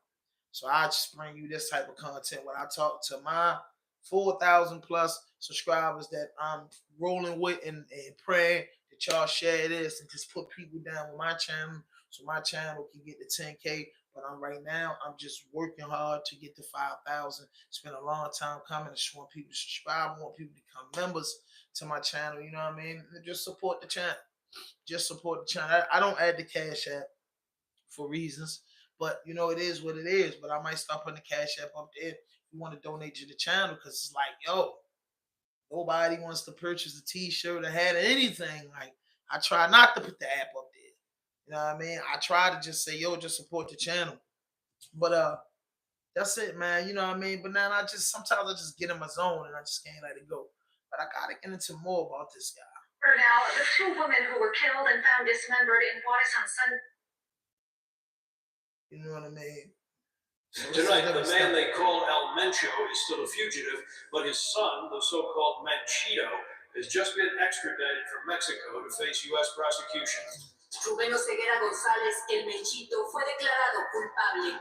[SPEAKER 1] So I just bring you this type of content when I talk to my 4,000 plus subscribers that I'm rolling with and praying that y'all share this and just put people down with my channel so my channel can get to 10K. But right now, I'm just working hard to get to 5,000. It's been a long time coming. I just want people to subscribe. I want people to become members to my channel. You know what I mean? And just support the channel. Just support the channel. I don't add the cash app for reasons. But it is what it is. But I might start putting the cash app up there if you want to donate to the channel, because it's like, yo, nobody wants to purchase a t-shirt or hat or anything. Like, I try not to put the app up there. You know what I mean? I try to just say, yo, just support the channel. But that's it, man. You know what I mean? But now sometimes I just get in my zone and I just can't let it go. But I gotta get into more about this guy.
[SPEAKER 3] Now, the two women who were killed and found dismembered in Juarez on Sunday.
[SPEAKER 1] You know what I mean? So
[SPEAKER 7] Tonight, the man they call El Mencho is still a fugitive, but his son, the so-called Menchito, has just been extradited from Mexico to face U.S. prosecution.
[SPEAKER 3] Rubén Oseguera González, El Menchito, fue declarado culpable.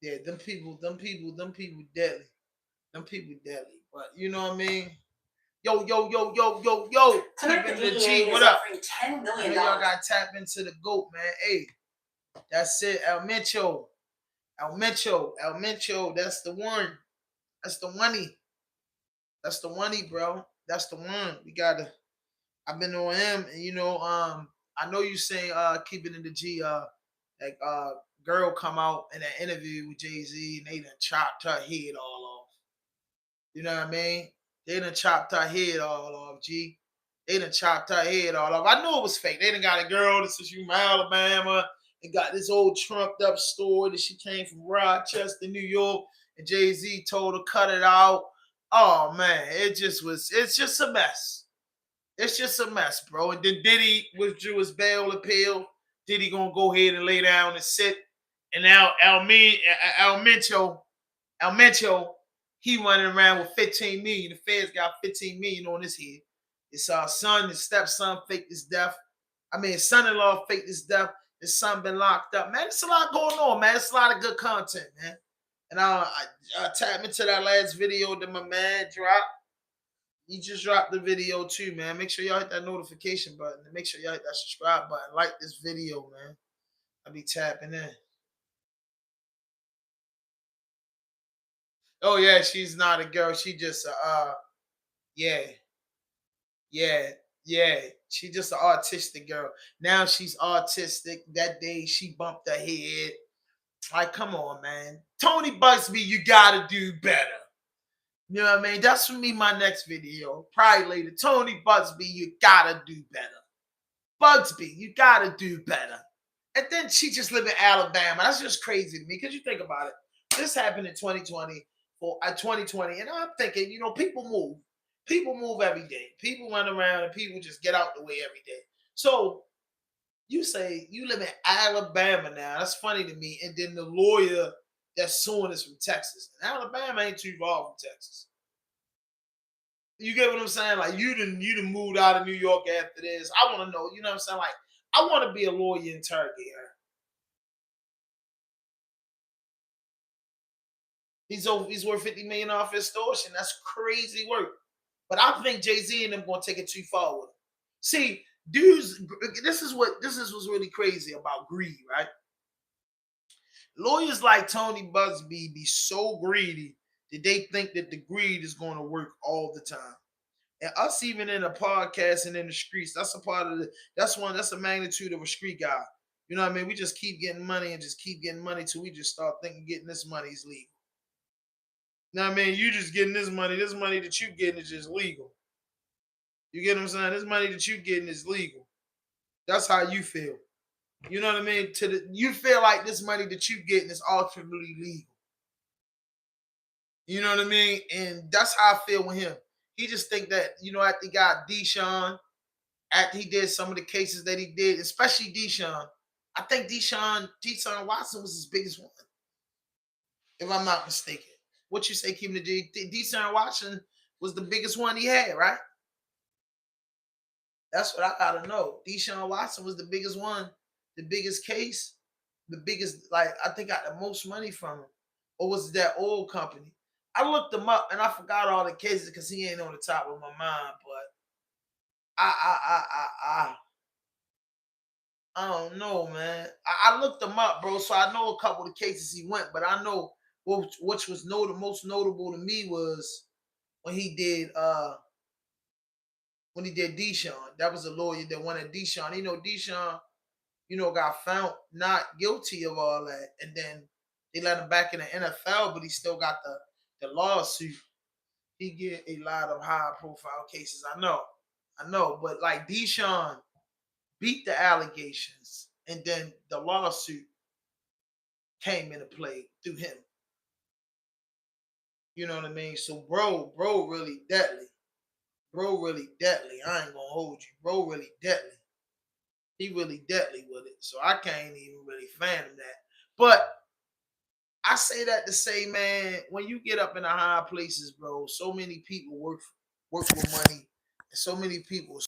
[SPEAKER 1] Yeah, them people deadly. Them people deadly. But you know what I mean? Yo.
[SPEAKER 3] Tonight, the
[SPEAKER 1] G,
[SPEAKER 3] DEA
[SPEAKER 1] what
[SPEAKER 3] is
[SPEAKER 1] up?
[SPEAKER 3] offering $10 million.
[SPEAKER 1] Y'all got to tap into the GOAT, man. Hey, that's it. El Mencho, that's the one. That's the money. That's the money, bro. That's the one. I've been on him, and I know you saying keep it in the G, like girl come out in an interview with JAYZ and they done chopped her head all off. You know what I mean? They done chopped her head all off, G. They done chopped her head all off. I knew it was fake. They done got a girl that says she's from Alabama and got this old trumped up story that she came from Rochester, New York, and JAYZ told her cut it out. Oh man, it's just a mess. It's just a mess, bro. And then Diddy withdrew his bail appeal. Diddy gonna go ahead and lay down and sit. And now El Mencho, he running around with 15 million. The feds got 15 million on his head. His son, his stepson faked his death. I mean, his son-in-law faked his death. His son been locked up. Man, it's a lot going on, man. It's a lot of good content, man. And I tap into that last video that my man dropped. He just dropped the video too, man. Make sure y'all hit that notification button. And make sure y'all hit that subscribe button. Like this video, man. I'll be tapping in. Oh yeah, she's not a girl. She just yeah. She just an autistic girl. Now she's autistic. That day she bumped her head. Like, come on, man. Tony Busby, you gotta do better. You know what I mean? That's for me, my next video. Probably later. Tony Busby, you gotta do better. Bugsby, you gotta do better. And then she just live in Alabama. That's just crazy to me, because you think about it. This happened in 2020, and I'm thinking, people move. People move every day. People run around and people just get out the way every day. So you say you live in Alabama now. That's funny to me. And then the lawyer that's suing is from Texas. And Alabama ain't too far from Texas. You get what I'm saying? Like, you done moved out of New York after this. I want to know, you know what I'm saying? Like, I want to be a lawyer interrogator. He's worth $50 million for extortion. That's crazy work. But I think Jay-Z and them gonna take it too far with him. See, dudes, this is what's really crazy about greed, right? Lawyers like Tony Busby be so greedy that they think that the greed is going to work all the time. And us, even in a podcast and in the streets, that's a part of that's a magnitude of a street guy. You know what I mean? We just keep getting money and just keep getting money till we just start thinking getting this money is legal. You know what I mean? You just getting this money that you getting is just legal. You get what I'm saying? This money that you getting is legal. That's how you feel. You know what I mean? You feel like this money that you getting is ultimately legal. You know what I mean? And that's how I feel with him. He just think that, after he got Deshaun, after he did some of the cases that he did, especially Deshaun, I think Deshaun Watson was his biggest one, if I'm not mistaken. What you say, Kim the G? Deshaun Watson was the biggest one he had, right? That's what I gotta know. Deshaun Watson was the biggest one, the biggest case, the biggest, I think got the most money from him. Or was it that old company? I looked him up and I forgot all the cases because he ain't on the top of my mind, but I don't know, man. I looked him up, bro, so I know a couple of cases he went, but I know which was most notable to me was when he did Deshaun. That was a lawyer that wanted Deshaun. Deshaun, got found not guilty of all that, and then they let him back in the NFL, but he still got the lawsuit. He get a lot of high profile cases. I know, but like Deshaun beat the allegations, and then the lawsuit came into play through him. You know what I mean? So bro really deadly. Bro really deadly. I ain't gonna hold you. Bro really deadly. He really deadly with it. So I can't even really fathom that. But I say that to say, man, when you get up in the high places, bro, so many people work with money, and so many people.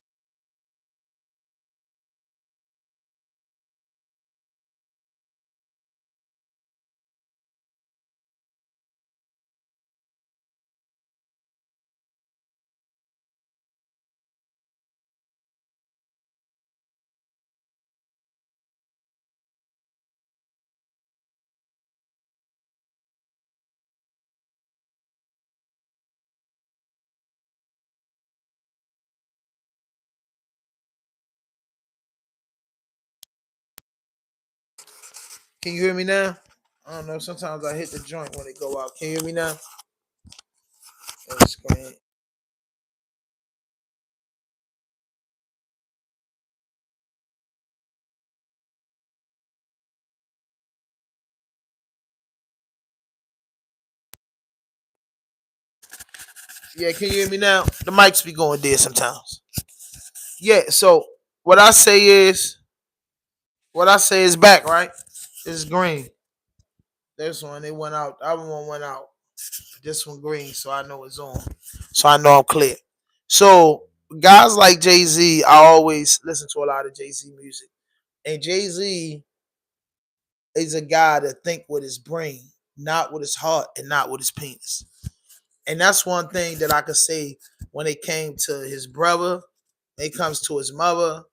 [SPEAKER 1] Can you hear me now? I don't know. Sometimes I hit the joint when it go out. Can you hear me now? That's great. Yeah, can you hear me now? The mics be going dead sometimes. Yeah, so what I say is back, right? It's green. This one, it went out. The other one went out. This one green, so I know it's on. So I know I'm clear. So guys like Jay-Z, I always listen to a lot of Jay-Z music. And Jay-Z is a guy that think with his brain, not with his heart and not with his penis. And that's one thing that I could say when it came to his brother, when it comes to his mother,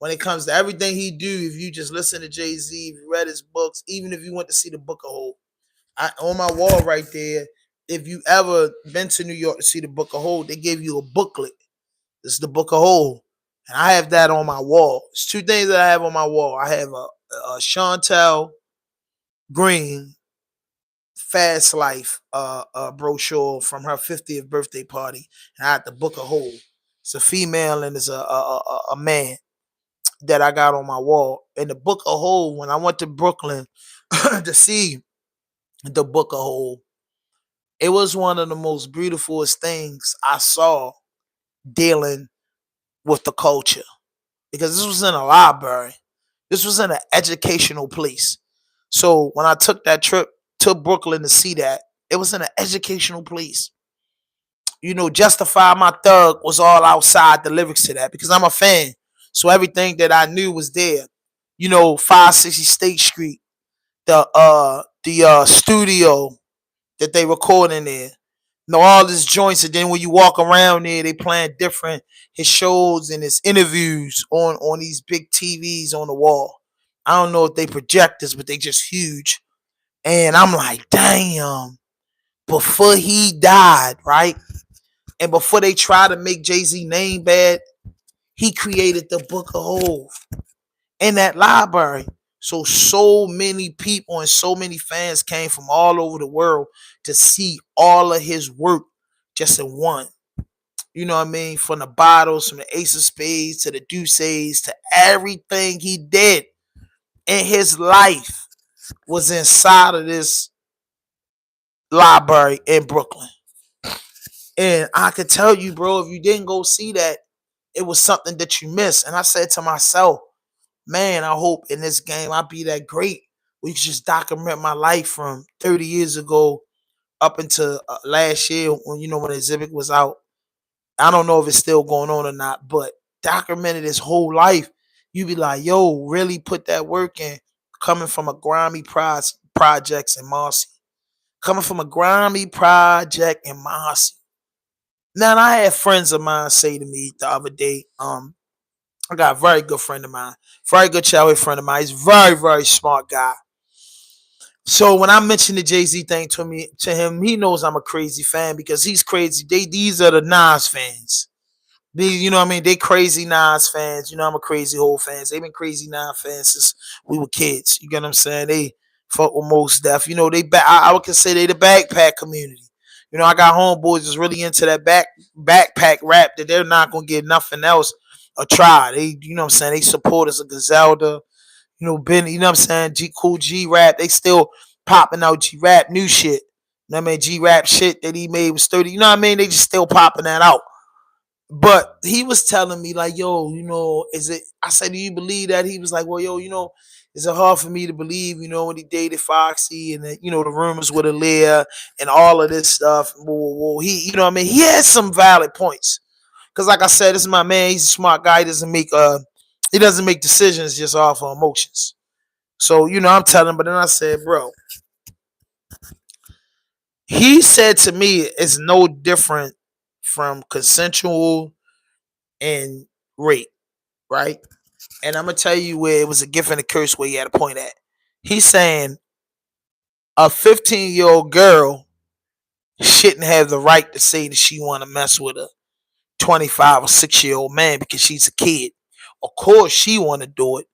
[SPEAKER 1] when it comes to everything he do. If you just listen to Jay-Z, if you read his books, even if you went to see the Book of Hope, on my wall right there, if you ever been to New York to see the Book of Hope, they gave you a booklet. This is the Book of Hope. And I have that on my wall. It's two things that I have on my wall. I have a Chantel Green Fast Life brochure from her 50th birthday party. And I had the Book of Hope. It's a female and it's a man that I got on my wall. In the Book of Hope, when I went to Brooklyn to see the Book of Hope, it was one of the most beautifulest things I saw dealing with the culture. Because this was in a library. This was in an educational place. So when I took that trip to Brooklyn to see that, it was in an educational place. Justify My Thug was all outside the lyrics to that because I'm a fan. So everything that I knew was there. 560 State Street, the studio, that they record in there. All his joints, and then when you walk around there, they playing different his shows and his interviews on these big TVs on the wall. I don't know if they projectors, but they just huge. And I'm like, damn. Before he died, right, and before they try to make Jay-Z name bad, he created the Book of Hov in that library. So many people and so many fans came from all over the world to see all of his work just in one. You know what I mean? From the bottles, from the Ace of Spades to the Deuces to everything he did in his life was inside of this library in Brooklyn. And I could tell you, bro, if you didn't go see that, it was something that you missed. And I said to myself, man, I hope in this game I be that great. We can just document my life from 30 years ago up until last year when the exhibit was out. I don't know if it's still going on or not, but documented his whole life. You be like, yo, really put that work in. Coming from a grimy projects in Marcy. Coming from a grimy project in Marcy. Now, I had friends of mine say to me the other day, I got a very good friend of mine, very good childhood friend of mine. He's a very, very smart guy. So when I mentioned the Jay-Z thing to him, he knows I'm a crazy fan because he's crazy. These are the Nas fans. You know what I mean? They crazy Nas fans. You know, I'm a crazy Hov fans. They've been crazy Nas fans since we were kids. You get what I'm saying? They fuck with Mos Def. You know, I would consider they the backpack community. You know, I got homeboys that's really into that backpack rap that they're not gonna get nothing else a try. They, you know what I'm saying? They support us a Gazelda. You know, Ben, you know what I'm saying? Cool G rap. They still popping out G rap new shit. You know what I mean? G rap shit that he made was 30. You know what I mean? They just still popping that out. But he was telling me, like, yo, is it? I said, do you believe that? He was like, well, yo, is it hard for me to believe, when he dated Foxy and the rumors with Aaliyah and all of this stuff. Well, he, you know what I mean? He had some valid points. Because like I said, this is my man. He's a smart guy. He doesn't make decisions just off of emotions. So, I'm telling him, but then I said, bro, he said to me, it's no different from consensual and rape, right? And I'm gonna tell you where it was a gift and a curse where he had a point at. He's saying a 15-year-old girl shouldn't have the right to say that she want to mess with a 25 or 6-year-old man because she's a kid. Of course, she want to do it,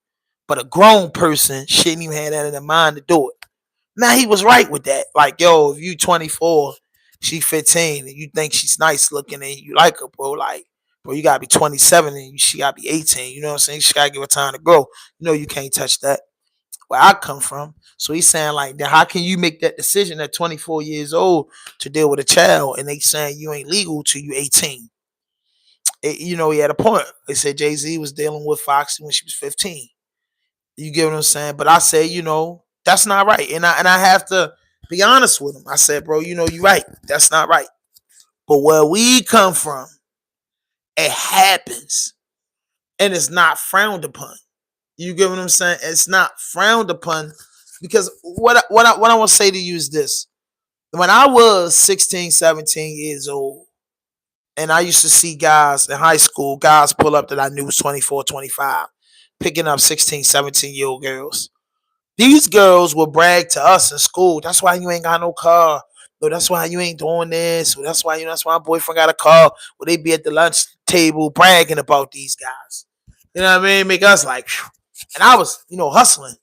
[SPEAKER 1] but a grown person shouldn't even have that in their mind to do it. Now, he was right with that. Like, yo, if you 24, she 15, and you think she's nice looking and you like her, bro, you gotta be 27 and she gotta be 18. You know what I'm saying? She gotta give her time to grow. You can't touch that. Where I come from. So he's saying, like, then how can you make that decision at 24 years old to deal with a child? And they saying you ain't legal till you 18. He had a point. They said Jay-Z was dealing with Foxy when she was 15. You get what I'm saying? But I say, that's not right. And I have to be honest with him. I said, bro, you're right. That's not right. But where we come from, it happens. And it's not frowned upon. You get what I'm saying? It's not frowned upon because what I want to say to you is this. When I was 16, 17 years old, and I used to see guys in high school, guys pull up that I knew was 24, 25, picking up 16, 17-year-old girls. These girls will brag to us in school. That's why you ain't got no car. No, that's why you ain't doing this. Or that's why my boyfriend got a car. Well, they be at the lunch table bragging about these guys. You know what I mean? Make us like, phew. And I was, hustling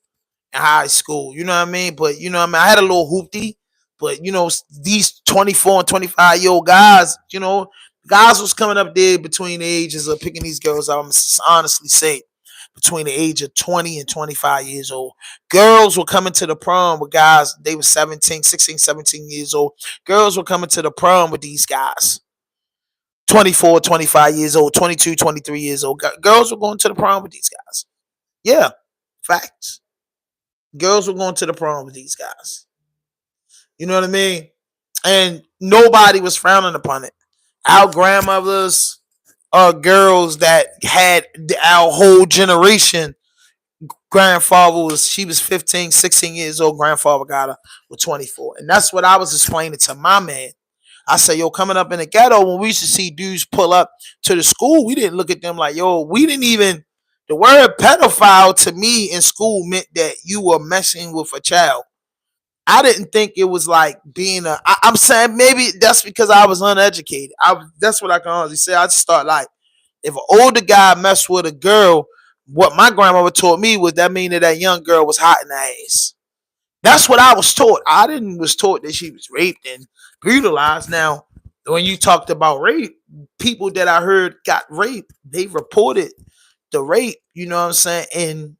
[SPEAKER 1] in high school. You know what I mean? But, I had a little hoopty. But, these 24 and 25-year-old guys, guys was coming up there between the ages of picking these girls out. I'm honestly saying between the age of 20 and 25 years old. Girls were coming to the prom with guys. They were 17, 16, 17 years old. Girls were coming to the prom with these guys. 24, 25 years old, 22, 23 years old. Girls were going to the prom with these guys. Yeah, facts. Girls were going to the prom with these guys. You know what I mean? And nobody was frowning upon it. Our grandmothers are girls that had our whole generation she was 15, 16 years old. Grandfather got her with 24. And that's what I was explaining to my man. I said, yo, coming up in the ghetto, when we used to see dudes pull up to the school, we didn't look at them like, yo, we didn't even, the word pedophile to me in school meant that you were messing with a child. I didn't think it was like being I'm saying maybe that's because I was uneducated. That's what I can honestly say. I just thought like, if an older guy messed with a girl, what my grandmother taught me was that mean that young girl was hot in the ass. That's what I was taught. I didn't was taught that she was raped and brutalized. Now, when you talked about rape, people that I heard got raped, they reported the rape, you know what I'm saying, and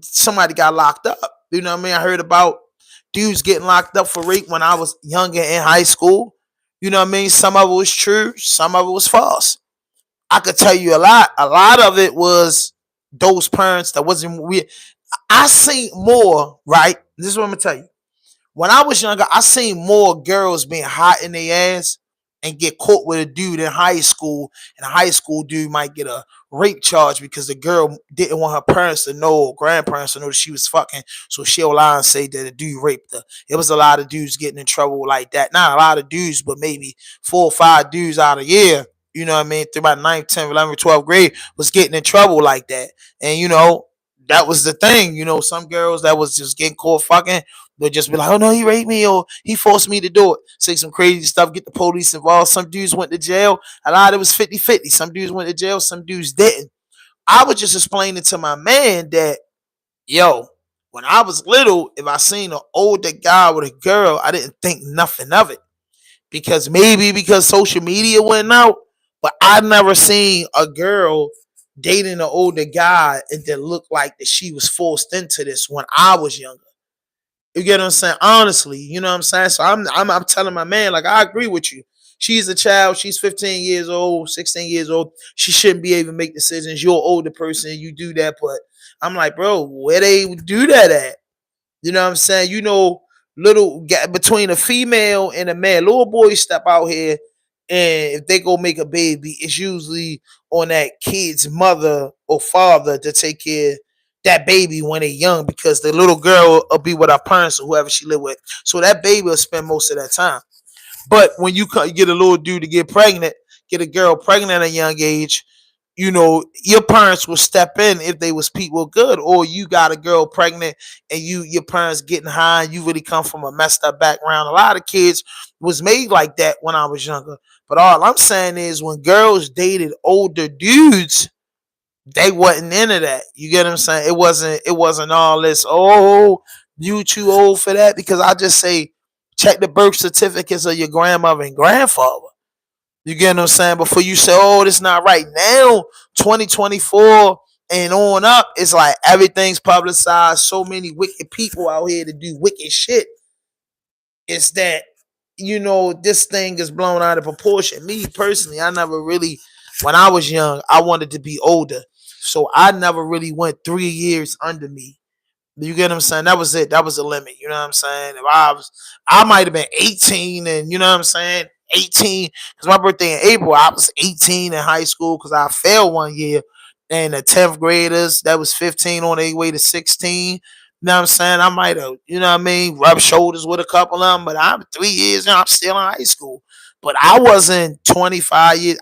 [SPEAKER 1] somebody got locked up. You know what I mean? I heard about dudes getting locked up for rape when I was younger in high school. You know what I mean? Some of it was true, some of it was false. I could tell you a lot. A lot of it was those parents that wasn't weird. I seen more, right? This is what I'm gonna tell you. When I was younger, I seen more girls being hot in their ass and get caught with a dude in high school, and a high school dude might get a rape charge because the girl didn't want her parents to know, or grandparents to know that she was fucking, so she'll lie and say that a dude raped her. It was a lot of dudes getting in trouble like that. Not a lot of dudes, but maybe 4 or 5 dudes out of a year. You know what I mean? Through my 9th, 10th, 11th, 12th grade was getting in trouble like that. And that was the thing. Some girls that was just getting caught fucking would just be like, oh no, he raped me or he forced me to do it. Say some crazy stuff, get the police involved. Some dudes went to jail. A lot of it was 50-50. Some dudes went to jail, some dudes didn't. I was just explaining to my man that, yo, when I was little, if I seen an older guy with a girl, I didn't think nothing of it. Because social media went out, but I never seen a girl dating an older guy and that looked like that she was forced into this when I was younger. You get what I'm saying? Honestly, you know what I'm saying? So I'm telling my man, like, I agree with you. She's a child. She's 15 years old, 16 years old. She shouldn't be able to make decisions. You're an older person. You do that. But I'm like, bro, where they do that at? You know what I'm saying? Little between a female and a man, little boys step out here, and if they go make a baby, it's usually on that kid's mother or father to take care of that baby when they're young, because the little girl will be with her parents or whoever she live with. So that baby will spend most of that time. But when you get a little dude to get a girl pregnant at a young age, your parents will step in if they was people good, or you got a girl pregnant and your parents getting high and you really come from a messed up background. A lot of kids was made like that when I was younger. But all I'm saying is when girls dated older dudes, they wasn't into that. You get what I'm saying? It wasn't all this, oh, you too old for that. Because I just say check the birth certificates of your grandmother and grandfather. You get what I'm saying? Before you say, oh, this not right. Now, 2024 and on up, it's like everything's publicized. So many wicked people out here to do wicked shit. It's that, this thing is blown out of proportion. Me personally, I never really, when I was young, I wanted to be older. So I never really went 3 years under me. You get what I'm saying? That was it. That was the limit. You know what I'm saying? I might have been 18, and you know what I'm saying? 18, because my birthday in April, I was 18 in high school because I failed one year. And the 10th graders, that was 15 on their way to 16. You know what I'm saying? I might have, rubbed shoulders with a couple of them, but I'm 3 years and I'm still in high school. But I wasn't 25 years.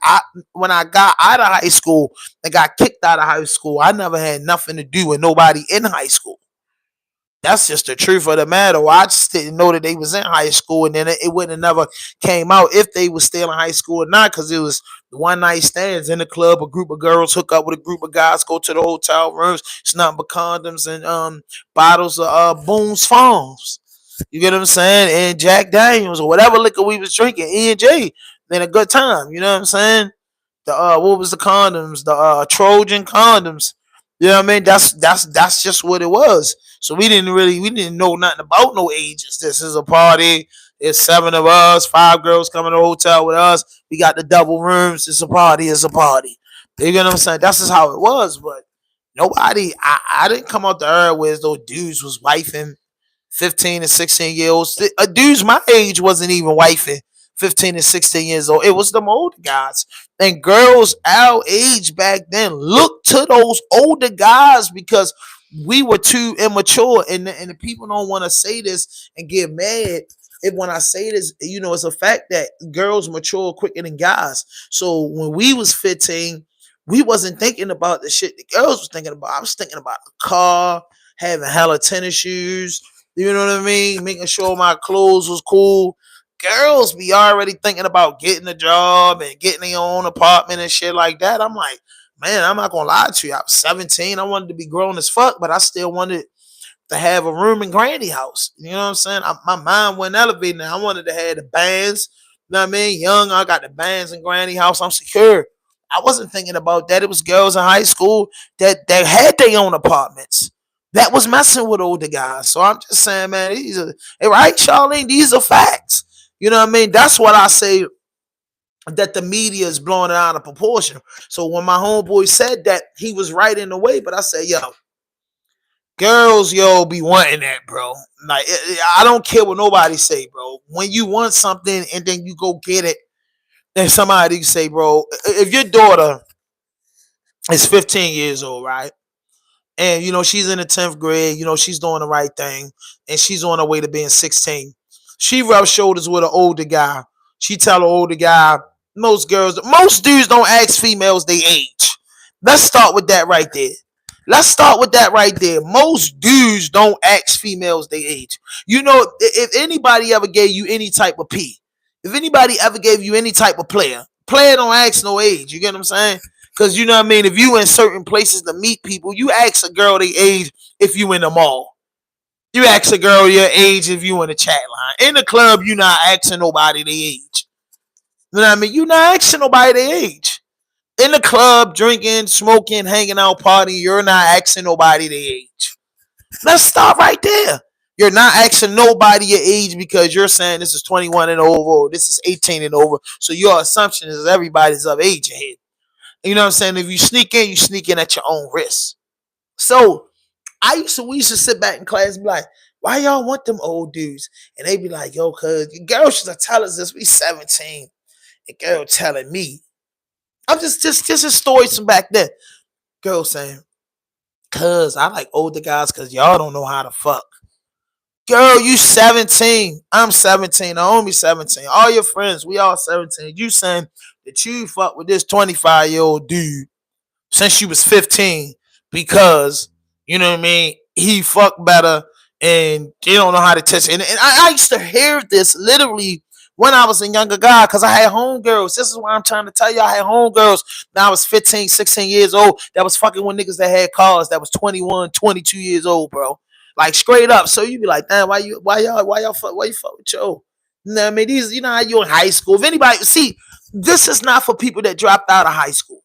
[SPEAKER 1] When I got out of high school and got kicked out of high school, I never had nothing to do with nobody in high school. That's just the truth of the matter. I just didn't know that they was in high school, and then it wouldn't have never came out if they was still in high school or not, because it was the one night stands in the club. A group of girls hook up with a group of guys, go to the hotel rooms. It's nothing but condoms and bottles of Boone's Farms. You get what I'm saying? And Jack Daniels or whatever liquor we was drinking, E&J, then a good time. You know what I'm saying? The what was the condoms? The Trojan condoms. You know what I mean? That's just what it was. So we didn't know nothing about no ages. This is a party. It's 7 of us, 5 girls coming to the hotel with us. We got the double rooms. It's a party. It's a party. You know what I'm saying? That's just how it was. But nobody, I didn't come out the era where those dudes was wifing 15 and 16 years old. Dudes my age wasn't even wifing 15 and 16 years old. It was them older guys. And girls our age back then looked to those older guys because we were too immature, and the people don't want to say this and get mad. If when I say this, it's a fact that girls mature quicker than guys. So when we was 15, we wasn't thinking about the shit the girls was thinking about. I was thinking about the car, having hella tennis shoes. You know what I mean? Making sure my clothes was cool. Girls be already thinking about getting a job and getting their own apartment and shit like that. I'm like, man, I'm not gonna lie to you. I was 17. I wanted to be grown as fuck, but I still wanted to have a room in Granny house. You know what I'm saying? My mind went elevating. I wanted to have the bands. You know what I mean? Young, I got the bands in Granny house. I'm secure. I wasn't thinking about that. It was girls in high school that had their own apartments. That was messing with older guys. So I'm just saying, man, these are right, Charlene. These are facts. You know what I mean? That's what I say, that the media is blowing it out of proportion. So when my homeboy said that, he was right in the way. But I said, yo, girls, be wanting that, bro. Like, I don't care what nobody say, bro. When you want something and then you go get it, then somebody say, bro, if your daughter is 15 years old, right? And she's in the 10th grade, she's doing the right thing, and she's on her way to being 16. She rubs shoulders with an older guy. She tell an older guy, most dudes don't ask females their age. Let's start with that right there. Most dudes don't ask females their age. If anybody ever gave you any type of P, if anybody ever gave you any type of player don't ask no age. You get what I'm saying? Because you know what I mean? If you in certain places to meet people, you ask a girl their age if you in the mall. You ask a girl your age if you in the chat line. In the club, you not asking nobody their age. You know what I mean? You not asking nobody their age. In the club, drinking, smoking, hanging out, partying, you're not asking nobody their age. Let's start right there. You're not asking nobody your age because you're saying this is 21 and over, or this is 18 and over. So your assumption is everybody's of age ahead. You know what I'm saying? If you sneak in at your own risk. So we used to sit back in class and be like, why y'all want them old dudes? And they be like, yo, cuz girl should have tell us this. We 17. And girl telling me. I'm just a story from back then. Girl saying, cuz I like older guys because y'all don't know how to fuck. Girl, you 17. I'm 17. Naomi 17. All your friends, we all 17. You saying that you fuck with this 25-year-old dude since you was 15 because, you know what I mean, he fucked better and they don't know how to touch it. And I used to hear this literally when I was a younger guy because I had homegirls. This is what I'm trying to tell you. I had homegirls when I was 15, 16 years old that was fucking with niggas that had cars that was 21, 22 years old, bro. Like straight up. So you be like, damn, why you fuck with yo? You know what I mean? These, you know how you in high school. If anybody see, this is not for people that dropped out of high school.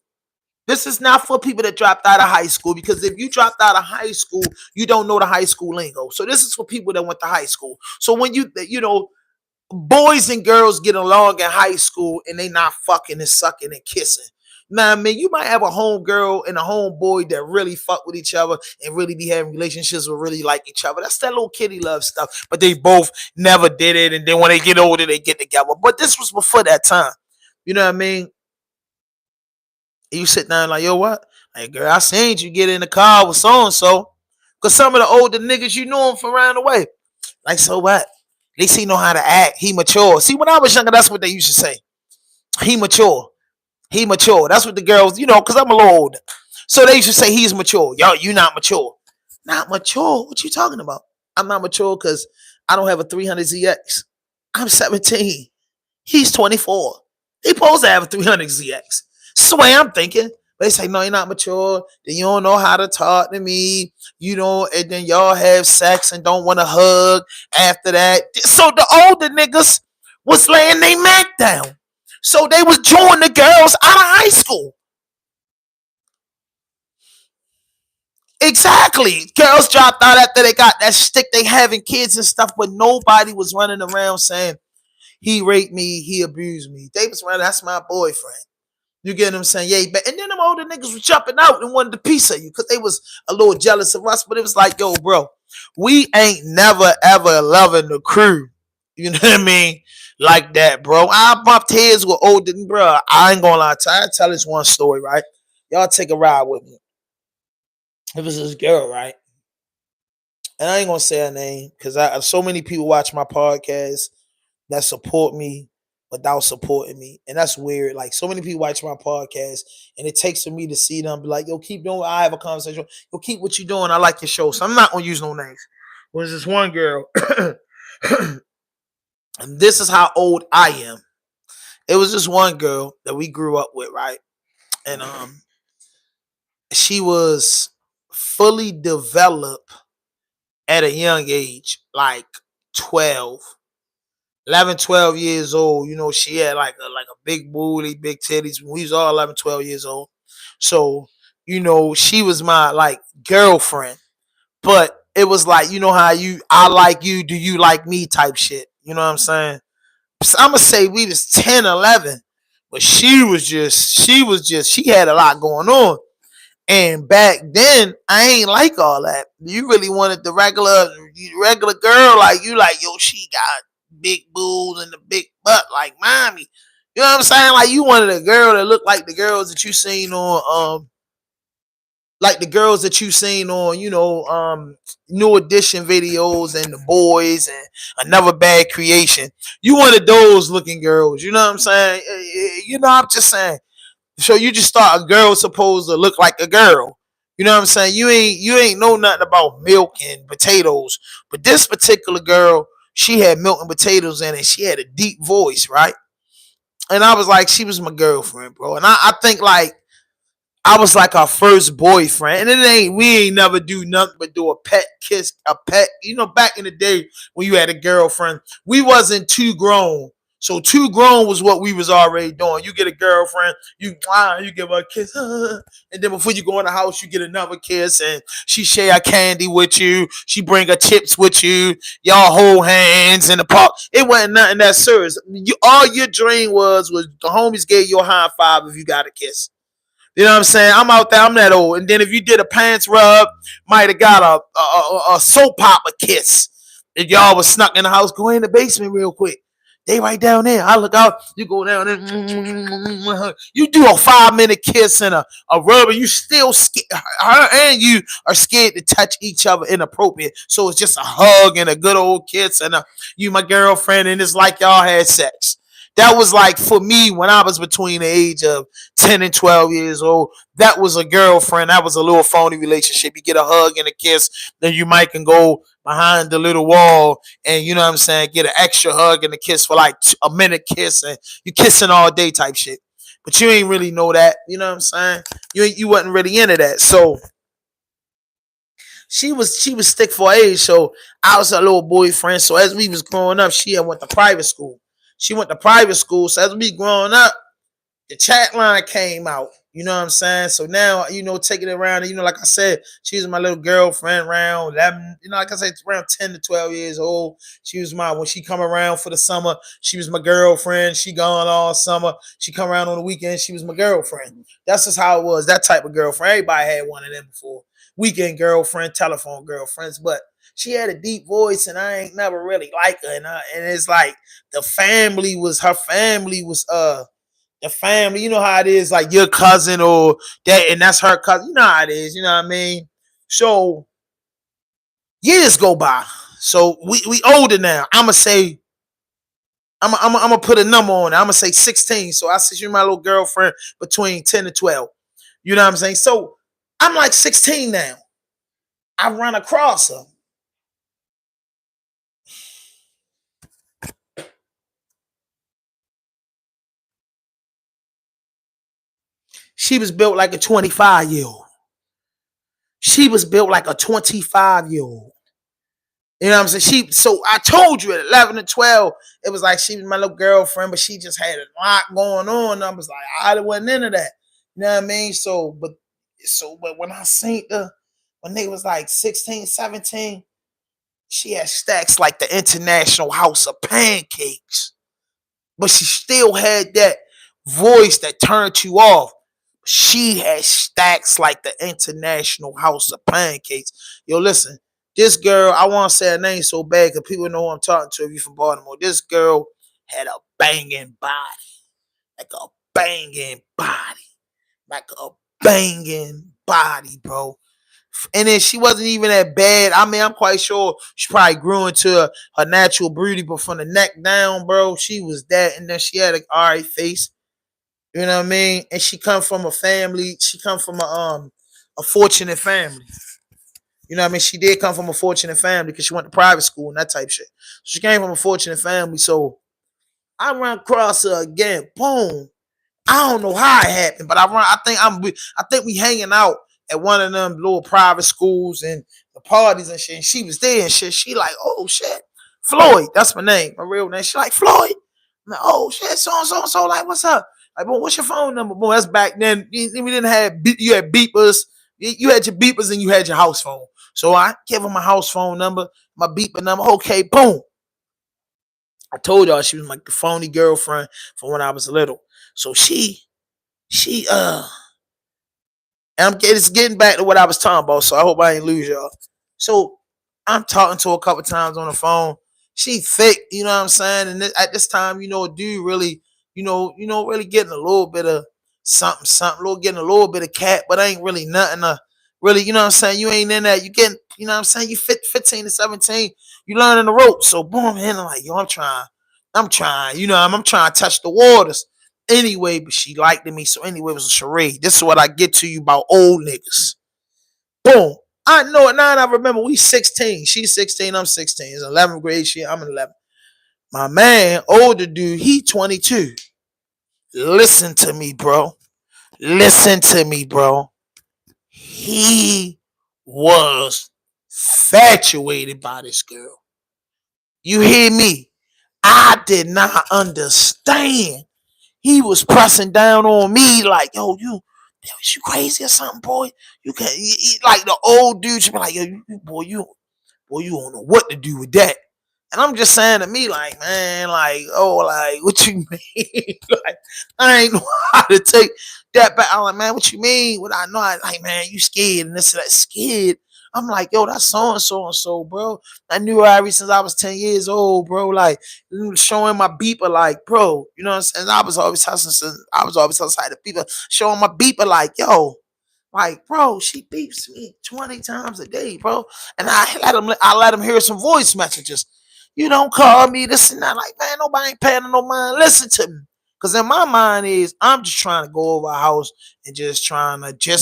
[SPEAKER 1] This is not for people that dropped out of high school because if you dropped out of high school, you don't know the high school lingo. So this is for people that went to high school. So when boys and girls get along in high school and they not fucking and sucking and kissing. Now, I mean, you might have a homegirl and a homeboy that really fuck with each other and really be having relationships with really like each other. That's that little kitty love stuff. But they both never did it. And then when they get older, they get together. But this was before that time. You know what I mean? You sit down like, yo, what? Like, girl, I seen you get in the car with so-and-so. Because some of the older niggas, you know him from around the way. Like, so what? At least he know how to act. He mature. See, when I was younger, that's what they used to say. He mature. He mature. That's what the girls, because I'm a little older. So they used to say he's mature. Yo, you not mature. Not mature? What you talking about? I'm not mature because I don't have a 300ZX. I'm 17. He's 24. He supposed to have a 300ZX. That's the way I'm thinking. They say, no, you're not mature. Then you don't know how to talk to me. And then y'all have sex and don't want to hug after that. So the older niggas was laying their mat down. So they was joining the girls out of high school. Exactly. Girls dropped out after they got that stick. They having kids and stuff, but nobody was running around saying, he raped me, he abused me. They was running, that's my boyfriend. You get what I'm saying? Yeah, but and then them older niggas was jumping out and wanted a piece of you because they was a little jealous of us. But it was like, yo, bro, we ain't never ever loving the crew. You know what I mean? Like that, bro. I bumped heads with older, bro. I ain't gonna lie to you. I tell this one story, right? Y'all take a ride with me. It was this girl, right? and I ain't gonna say her name because I so many people watch my podcast that support me without supporting me. And that's weird. Like so many people watch my podcast and it takes for me to see them be like, yo, keep doing what I have a conversation. Yo, keep what you doing. I like your show. So I'm not gonna use no names. Was this one girl, and this is how old I am. It was this one girl that we grew up with, right? And she was fully developed at a young age, like 12. 11, 12 years old, you know, she had like a big booty, big titties. We was all 11, 12 years old. So, you know, she was my like girlfriend. But it was like, you know how I like you, do you like me type shit. You know what I'm saying? So I'm gonna say we was 10, 11. But she had a lot going on. And back then, I ain't like all that. You really wanted the regular girl, like you like, yo, she got big boobs and the big butt, like mommy. You know what I'm saying? Like you wanted a girl that looked like the girls that you seen on like the girls that you seen on, you know, New Edition videos and the boys and Another Bad Creation. You wanted those looking girls, you know what I'm saying? You know, I'm just saying. So you just thought a girl supposed to look like a girl. You know what I'm saying? You ain't know nothing about milk and potatoes. But this particular girl, she had milk and potatoes in it. She had a deep voice, right? And I was like, she was my girlfriend, bro. And I think like I was like our first boyfriend, and we ain't never do nothing but do a pet kiss, a pet. You know, back in the day when you had a girlfriend, we wasn't too grown. So too grown was what we was already doing. You get a girlfriend, you give her a kiss, and then before you go in the house, you get another kiss, and she share candy with you. She bring her chips with you. Y'all hold hands in the park. It wasn't nothing that serious. All your dream was the homies gave you a high five if you got a kiss. You know what I'm saying? I'm out there. I'm that old. And then if you did a pants rub, might have got a soap opera kiss. If y'all was snuck in the house, go in the basement real quick. They right down there. I look out. You go down there. You do a 5-minute kiss and a rub, and you still scared. Her and you are scared to touch each other inappropriate. So it's just a hug and a good old kiss, and you my girlfriend, and it's like y'all had sex. That was like for me when I was between the age of 10 and 12 years old. That was a girlfriend. That was a little phony relationship. You get a hug and a kiss, then you might can go behind the little wall and you know what I'm saying, get an extra hug and a kiss for like a minute kiss and you kissing all day type shit. But you ain't really know that. You know what I'm saying? You wasn't really into that. So she was stick for age. So I was her little boyfriend. So as we was growing up, she had went to private school. She went to private school. So as we growing up, the chat line came out. You know what I'm saying? So now, you know, taking it around, you know, like I said, she was my little girlfriend around 11, you know, like I said, around 10 to 12 years old. She was when she come around for the summer, she was my girlfriend. She gone all summer. She come around on the weekend, she was my girlfriend. That's just how it was, that type of girlfriend. Everybody had one of them before. Weekend girlfriend, telephone girlfriends, but she had a deep voice and I ain't never really like her. And it's like her family was the family, you know how it is, like your cousin or that, and that's her cousin. You know how it is, you know what I mean? So years go by. So we older now. I'm gonna put a number on it. I'm gonna say 16. So I said you're my little girlfriend between 10 and 12. You know what I'm saying? So I'm like 16 now. I run across her. She was built like a 25-year-old. She was built like a 25-year-old. You know what I'm saying? So I told you at 11 and 12, it was like she was my little girlfriend, but she just had a lot going on. I was like, I wasn't into that. You know what I mean? But when I seen when they was like 16, 17, she had stacks like the International House of Pancakes. But she still had that voice that turned you off. She had stacks like the International House of Pancakes. Yo, listen, this girl, I want to say her name so bad because people know who I'm talking to if you're from Baltimore. This girl had a banging body. Like a banging body. Like a banging body, bro. And then she wasn't even that bad. I mean, I'm quite sure she probably grew into her natural beauty, but from the neck down, bro, she was that. And then she had an alright face. You know what I mean? And she come from a family. She come from a fortunate family. You know what I mean? She did come from a fortunate family because she went to private school and that type shit. She came from a fortunate family. So I run across her again. Boom. I don't know how it happened, but I think we hanging out at one of them little private schools and the parties and shit. And she was there and shit. She like, oh shit, Floyd. That's my name, my real name. She like Floyd. I'm like, oh shit, so and so and so. Like, what's up? Like, boy, what's your phone number? Boy, that's back then. We didn't have you had beepers. You had your beepers and you had your house phone. So I give her my house phone number, my beeper number. Okay, boom. I told y'all she was my phony girlfriend from when I was little. So and it's getting back to what I was talking about. So I hope I ain't lose y'all. So I'm talking to her a couple times on the phone. She thick, you know what I'm saying? And at this time, you know, a dude really, really getting a little bit of something, getting a little bit of cat, but ain't really nothing to really, you know what I'm saying? You ain't in that. You getting, you know what I'm saying? You 15 to 17, you learning the ropes. So boom, and I'm like, yo, I'm trying, you know, I'm trying to touch the waters. Anyway, but she liked me. So anyway, it was a charade. This is what I get to you about old niggas. Boom. I know it now. I remember we 16. She's 16. I'm 16. It's 11th grade. I'm in 11. My man, older dude, he 22. Listen to me, bro. Listen to me, bro. He was infatuated by this girl. You hear me? I did not understand. He was pressing down on me like, yo, you crazy or something, boy? You can't like the old dude should be like, yo, you don't know what to do with that. And I'm just saying to me, like, man, like, oh, like, what you mean? Like, I ain't know how to take that back. I'm like, man, what you mean? What I know, like, man, you scared and this and that. Scared. I'm like, yo, that's so and so and so, bro. I knew her every since I was 10 years old, bro. Like, showing my beeper, like, bro, you know what I'm saying? I was always hustling the people, showing my beeper, like, yo, like, bro, she beeps me 20 times a day, bro. And I let him hear some voice messages. You don't call me this and that. Like, man, nobody ain't paying no mind. Listen to me. Because in my mind is, I'm just trying to go over a house and just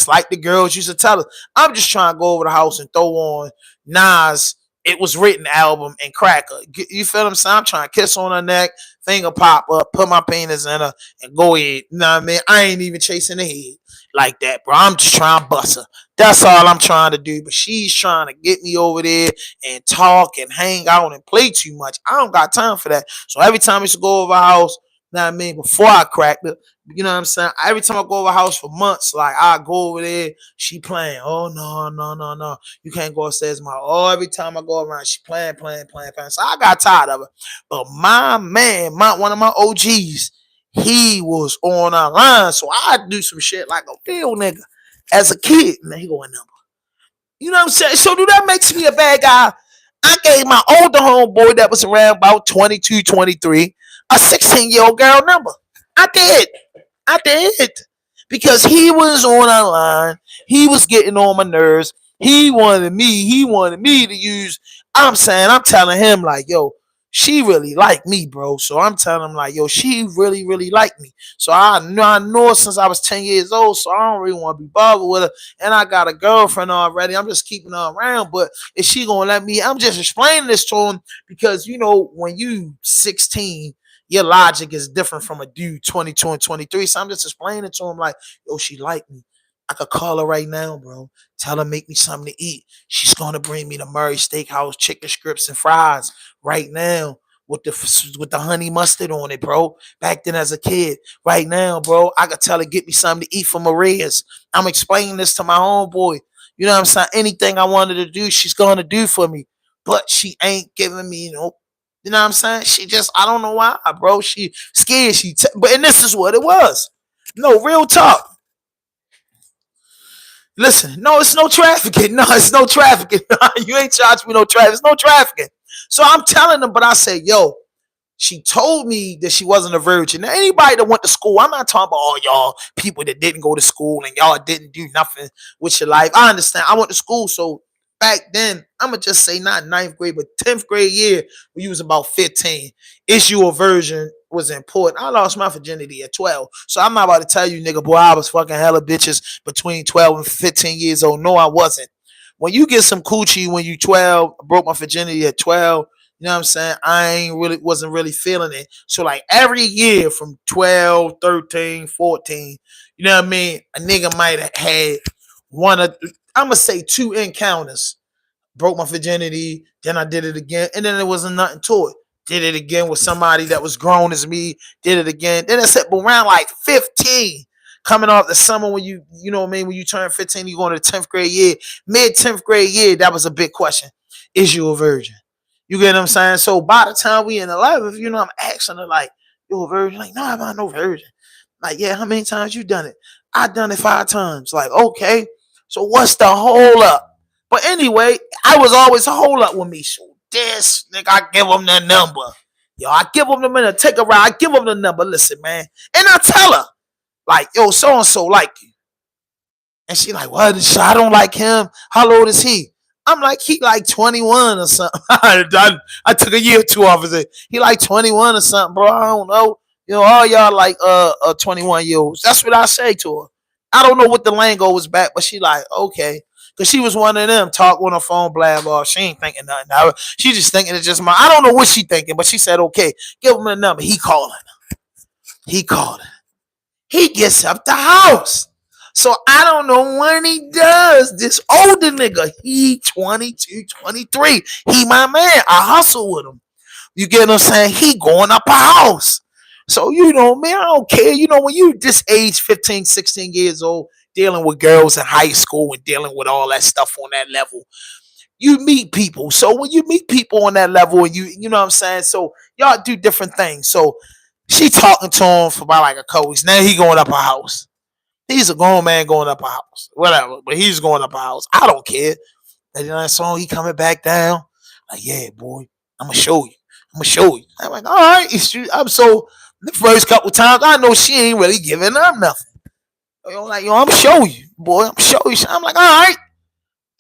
[SPEAKER 1] like the girls used to tell us, I'm just trying to go over the house and throw on Nas It Was Written album and cracker. You feel what I'm saying? I'm trying to kiss on her neck, finger pop up, put my penis in her, and go ahead. You know what I mean? I ain't even chasing the head like that, bro. I'm just trying to bust her. That's all I'm trying to do. But she's trying to get me over there and talk and hang out and play too much. I don't got time for that. So every time I used to go over a house, you know what I mean, before I cracked it, you know what I'm saying? Every time I go over a house for months, like I go over there, she playing. Oh no. You can't go upstairs, every time I go around, she playing. So I got tired of it. But my man, one of my OGs, he was on our line. So I do some shit like a real nigga. As a kid, man, he going number. You know what I'm saying? So do that makes me a bad guy? I gave my older homeboy that was around about 22, 23, a 16-year-old girl number. I did. Because he was on our line. He was getting on my nerves. He wanted me to use. I'm telling him like, yo, she really like me, bro. So I'm telling him like, yo, she really, really like me. So I know since I was 10 years old, so I don't really want to be bothered with her. And I got a girlfriend already. I'm just keeping her around. But if she gonna let me, I'm just explaining this to him because, you know, when you 16, your logic is different from a dude 22 and 23. So I'm just explaining to him like, yo, she like me. I could call her right now, bro. Tell her make me something to eat. She's gonna bring me the Murray Steakhouse chicken strips and fries right now with the honey mustard on it, bro. Back then as a kid, right now, bro, I could tell her get me something to eat from Maria's. I'm explaining this to my homeboy. You know what I'm saying? Anything I wanted to do, she's gonna do for me. But she ain't giving me, you know what I'm saying? She just, I don't know why, bro. She scared. And this is what it was. No, real talk. Listen, no, it's no trafficking. No, it's no trafficking. You ain't charged me no traffic. It's no trafficking. So I'm telling them, but I say, yo, She told me that she wasn't a virgin. Now, anybody that went to school, I'm not talking about all y'all people that didn't go to school and y'all didn't do nothing with your life. I understand. I went to school, so back then, I'm going to just say not ninth grade, but 10th grade year when you was about 15, is you a virgin was important. I lost my virginity at 12. So I'm not about to tell you, nigga, boy, I was fucking hella bitches between 12 and 15 years old. No, I wasn't. When you get some coochie when you 12, broke my virginity at 12, you know what I'm saying? I ain't really wasn't really feeling it. So like every year from 12, 13, 14, you know what I mean? A nigga might have had one of I'm gonna say 2 encounters. Broke my virginity, then I did it again, and then there wasn't nothing to it. Did it again with somebody that was grown as me, did it again. Then I said, but around like 15, coming off the summer when you know what I mean, when you turn 15, you go into the 10th grade year, mid 10th grade year, that was a big question. Is you a virgin? You get what I'm saying? So by the time we in 11th, you know, I'm asking her like, you a virgin? Like, no, I'm not no virgin. Like, yeah, how many times you done it? I done it 5 times. Like, okay. So what's the hold up? But anyway, I was always a hold up with me. So this nigga, I give him the number. Yo, I give him the minute, take a ride, I give him the number. Listen, man. And I tell her, like, yo, so and so like you. And she like, what? I don't like him. How old is he? I'm like, he like 21 or something. I took a year or two off of it. He like 21 or something, bro. I don't know. You know, all y'all like 21-year-olds. That's what I say to her. I don't know what the lingo was back, but she like, okay. Because she was one of them, talk on her phone, blah, blah. She ain't thinking nothing. She just thinking it's just my, I don't know what she thinking, but she said, okay, give him a number. He calling. He calling. He gets up the house. So I don't know when he does. This older nigga, he 22, 23. He my man. I hustle with him. You get what I'm saying? He going up a house. So, you know, man, I don't care. You know, when you this age, 15, 16 years old, dealing with girls in high school and dealing with all that stuff on that level, you meet people. So when you meet people on that level and you know what I'm saying? So y'all do different things. So she talking to him for about like a couple weeks. Now he going up a house. He's a grown man going up a house. Whatever. But he's going up a house. I don't care. And then I saw he coming back down. Like, yeah, boy, I'm gonna show you. I'm gonna show you. I'm like, all right. I'm so the first couple times I know she ain't really giving up nothing. Yo, like, yo, I'm show you, boy. I'm show you. I'm like, all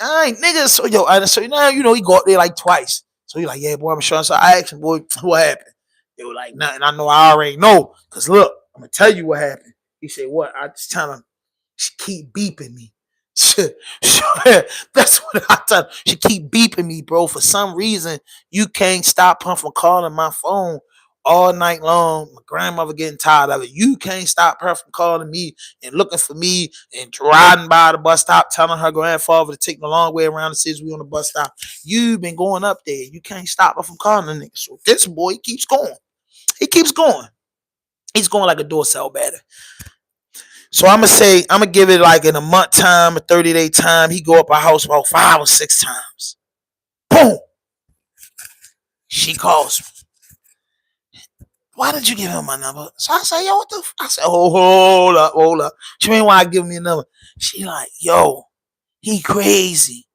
[SPEAKER 1] right, nigga. So so now you know he go up there like twice. So he like, yeah, boy, I'm showing. So I asked him, boy, what happened? They were like, nothing. I know I already know. Cause look, I'm gonna tell you what happened. He said, what? I just tell him she keep beeping me. That's what I tell her. She keep beeping me, bro. For some reason, you can't stop her from calling my phone all night long. My grandmother getting tired of it. You can't stop her from calling me and looking for me and riding by the bus stop, telling her grandfather to take the long way around the city. We on the bus stop. You've been going up there. You can't stop her from calling the nigga. So this boy keeps going. He keeps going. He's going like a door cell batter. So I'm gonna give it like in a month time, a 30-day time. He go up a house about 5 or 6 times. Boom. She calls me. Why did you give him my number? So I say, yo, what the I said, oh, hold up. She mean why I give me a number? She like, yo, he crazy.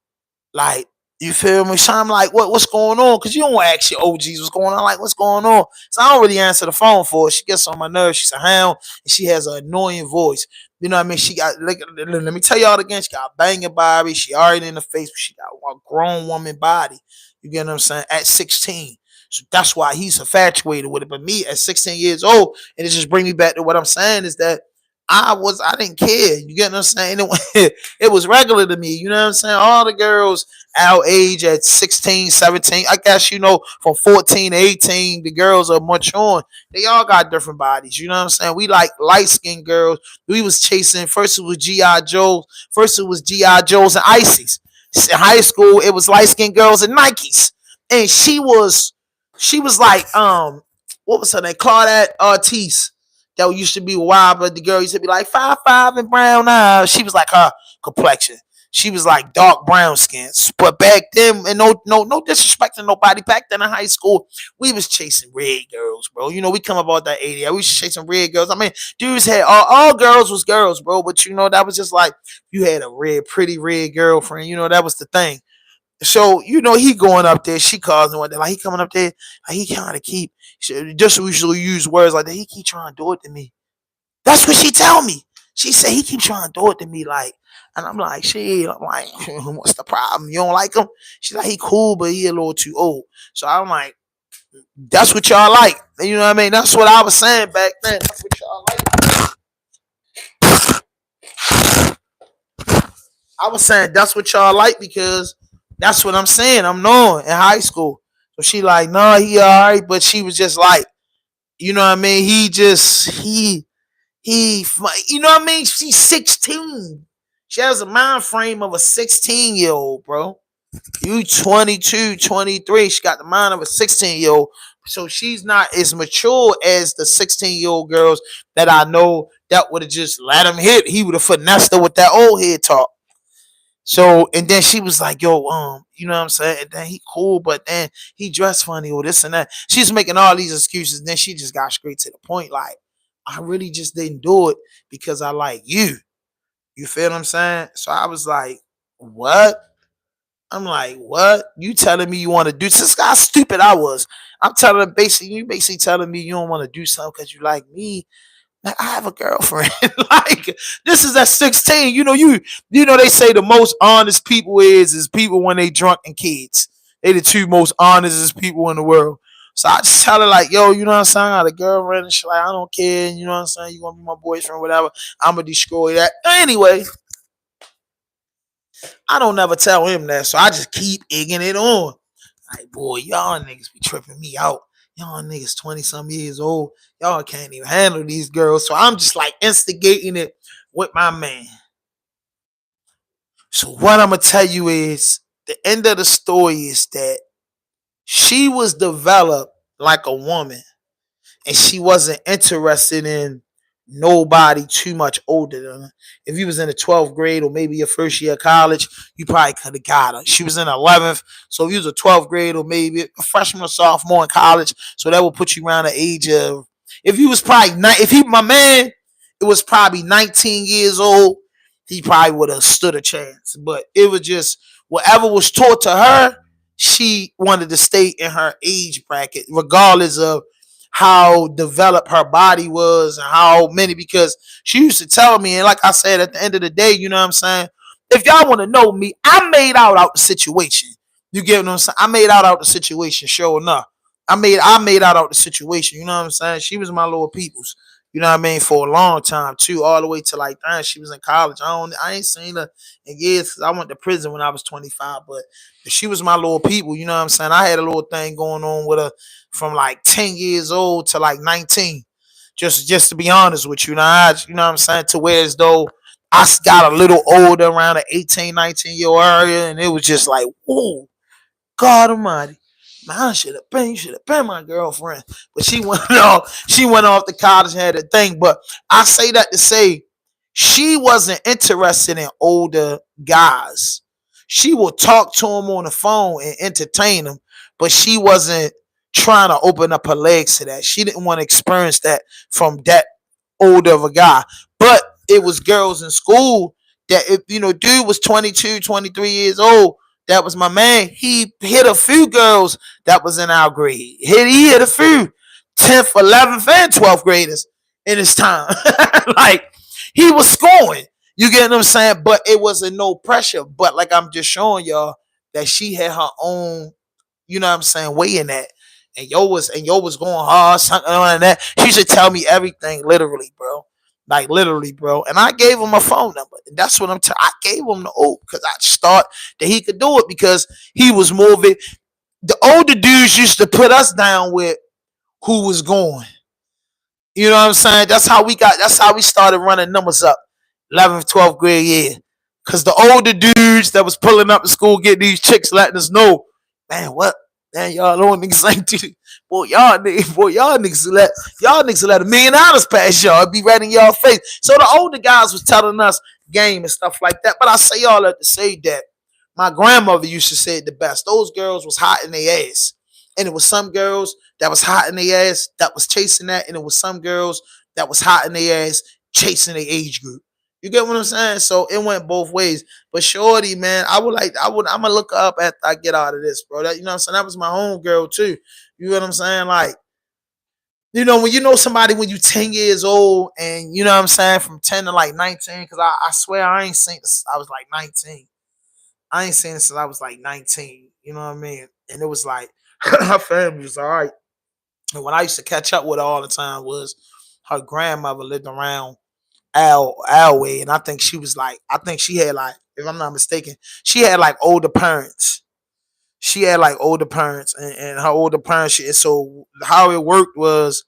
[SPEAKER 1] Like, you feel me? So I'm like, what's going on? Because you don't ask your OGs what's going on. Like, what's going on? So I don't really answer the phone for her. She gets on my nerves. She's a hound, and she has an annoying voice. You know what I mean? She got, like, let me tell y'all again, she got a banging body. She already in the face, but she got a grown woman body. You get what I'm saying? At 16. So that's why he's infatuated with it. But me at 16 years old, and it just bring me back to what I'm saying is that I didn't care. You get what I'm saying? It was regular to me. You know what I'm saying? All the girls our age at 16, 17, I guess, you know, from 14 to 18, the girls are maturing. They all got different bodies. You know what I'm saying? We like light-skinned girls. We was chasing, first it was G.I. Joes. First it was G.I. Joes and Ices. In high school, it was light-skinned girls and Nikes. And she was like, what was her name? Claudette Ortiz. That used to be wild, but the girl used to be like 5'5" and brown eyes. She was like her complexion. She was like dark brown skin. But back then, and no disrespect to nobody, back then in high school, we was chasing red girls, bro. You know, we come about that 80. We was chasing red girls. I mean, dudes had all girls was girls, bro. But you know, that was just like you had a pretty red girlfriend. You know, that was the thing. So, he going up there, she calls and whatnot. Like, he coming up there, like, he kind of keep, just usually use words like that. He keep trying to do it to me. That's what she tell me. She said he keep trying to do it to me, like, and I'm like, shit. I'm like, what's the problem? You don't like him? She's like, he cool, but he a little too old. So I'm like, that's what y'all like. You know what I mean? That's what I was saying back then. That's what y'all like. I was saying that's what y'all like because that's what I'm saying. I'm knowing in high school. So she like, no, he alright, but she was just like, you know what I mean? You know what I mean? She's 16. She has a mind frame of a 16-year-old, bro. You 22, 23. She got the mind of a 16-year-old. So she's not as mature as the 16-year-old girls that I know that would have just let him hit. He would have finessed her with that old head talk. So, and then she was like, yo, you know what I'm saying? And then he cool, but then he dressed funny or this and that. She's making all these excuses. And then she just got straight to the point. Like, I really just didn't do it because I like you. You feel what I'm saying? So I was like, what? I'm like, what? You telling me you want to do this? How stupid I was. I'm telling her you basically telling me you don't want to do something because you like me. Like, I have a girlfriend. Like, this is at 16. They say the most honest people is people when they drunk and kids. They the two most honest people in the world. So I just tell her like, yo, you know what I'm saying? I got a girlfriend and she's like, I don't care. You know what I'm saying? You want to be my boyfriend, whatever. I'm gonna destroy that. Anyway, I don't never tell him that. So I just keep egging it on. Like, boy, y'all niggas be tripping me out. Y'all niggas 20 some years old. Y'all can't even handle these girls. So I'm just like instigating it with my man. So what I'm gonna tell you is the end of the story is that she was developed like a woman and she wasn't interested in nobody too much older than her. If you was in the 12th grade or maybe your first year of college, you probably could have got her. She was in 11th, so if you was a 12th grade or maybe a freshman or sophomore in college, so that would put you around the age of. If you was probably if he my man, it was probably 19 years old, he probably would have stood a chance. But it was just whatever was taught to her, she wanted to stay in her age bracket, regardless of how developed her body was and how many, because she used to tell me, and like I said, at the end of the day, you know what I'm saying? If y'all want to know me, I made out the situation. You get what I'm saying? I made out the situation, sure enough. I made out the situation, you know what I'm saying? She was my little peoples. You know what I mean? For a long time too, all the way to like she was in college. I ain't seen her in years because I went to prison when I was 25, but she was my little people, you know what I'm saying? I had a little thing going on with her from like 10 years old to like 19. Just to be honest with you. You know what I'm saying? To where as though I got a little older around the 18, 19-year area, and it was just like, whoa, God Almighty. Man, you should have been my girlfriend. But she went off to college and had a thing. But I say that to say she wasn't interested in older guys. She would talk to him on the phone and entertain him, but she wasn't trying to open up her legs to that. She didn't want to experience that from that older of a guy. But it was girls in school that, if dude was 22, 23 years old, that was my man. He hit a few girls that was in our grade. He hit a few 10th, 11th, and 12th graders in his time. Like, he was scoring. You get what I'm saying? But it wasn't no pressure. But like I'm just showing y'all that she had her own, you know what I'm saying, way in that. And yo was going hard, something like that. She should tell me everything, literally, bro. Like, literally, bro. And I gave him a phone number. And that's what I gave him the oath because I just thought that he could do it because he was moving. The older dudes used to put us down with who was going. You know what I'm saying? That's how we started running numbers up. 11th, 12th grade year. Because the older dudes that was pulling up to school getting these chicks letting us know, man, what? Man, y'all old niggas ain't do. Y'all niggas let $1 million pass y'all. It'd be right in y'all face. So the older guys was telling us game and stuff like that. But I say all that to say that my grandmother used to say it the best. Those girls was hot in their ass. And it was some girls that was hot in their ass that was chasing that. And it was some girls that was hot in their ass chasing their age group. You get what I'm saying? So it went both ways. But Shorty, man, I'm gonna look her up after I get out of this, bro. That, you know what I'm saying? That was my home girl too. You know what I'm saying? Like, you know, when you know somebody when you 10 years old and you know what I'm saying, from 10 to like 19, because I swear I ain't seen this since I was like 19. I ain't seen this since I was like 19. You know what I mean? And it was like her family was all right. And when I used to catch up with her all the time was her grandmother lived around Alway, and I think she was like, I think she had like, if I'm not mistaken, she had like older parents. She had like older parents, and her older parents. So how it worked was,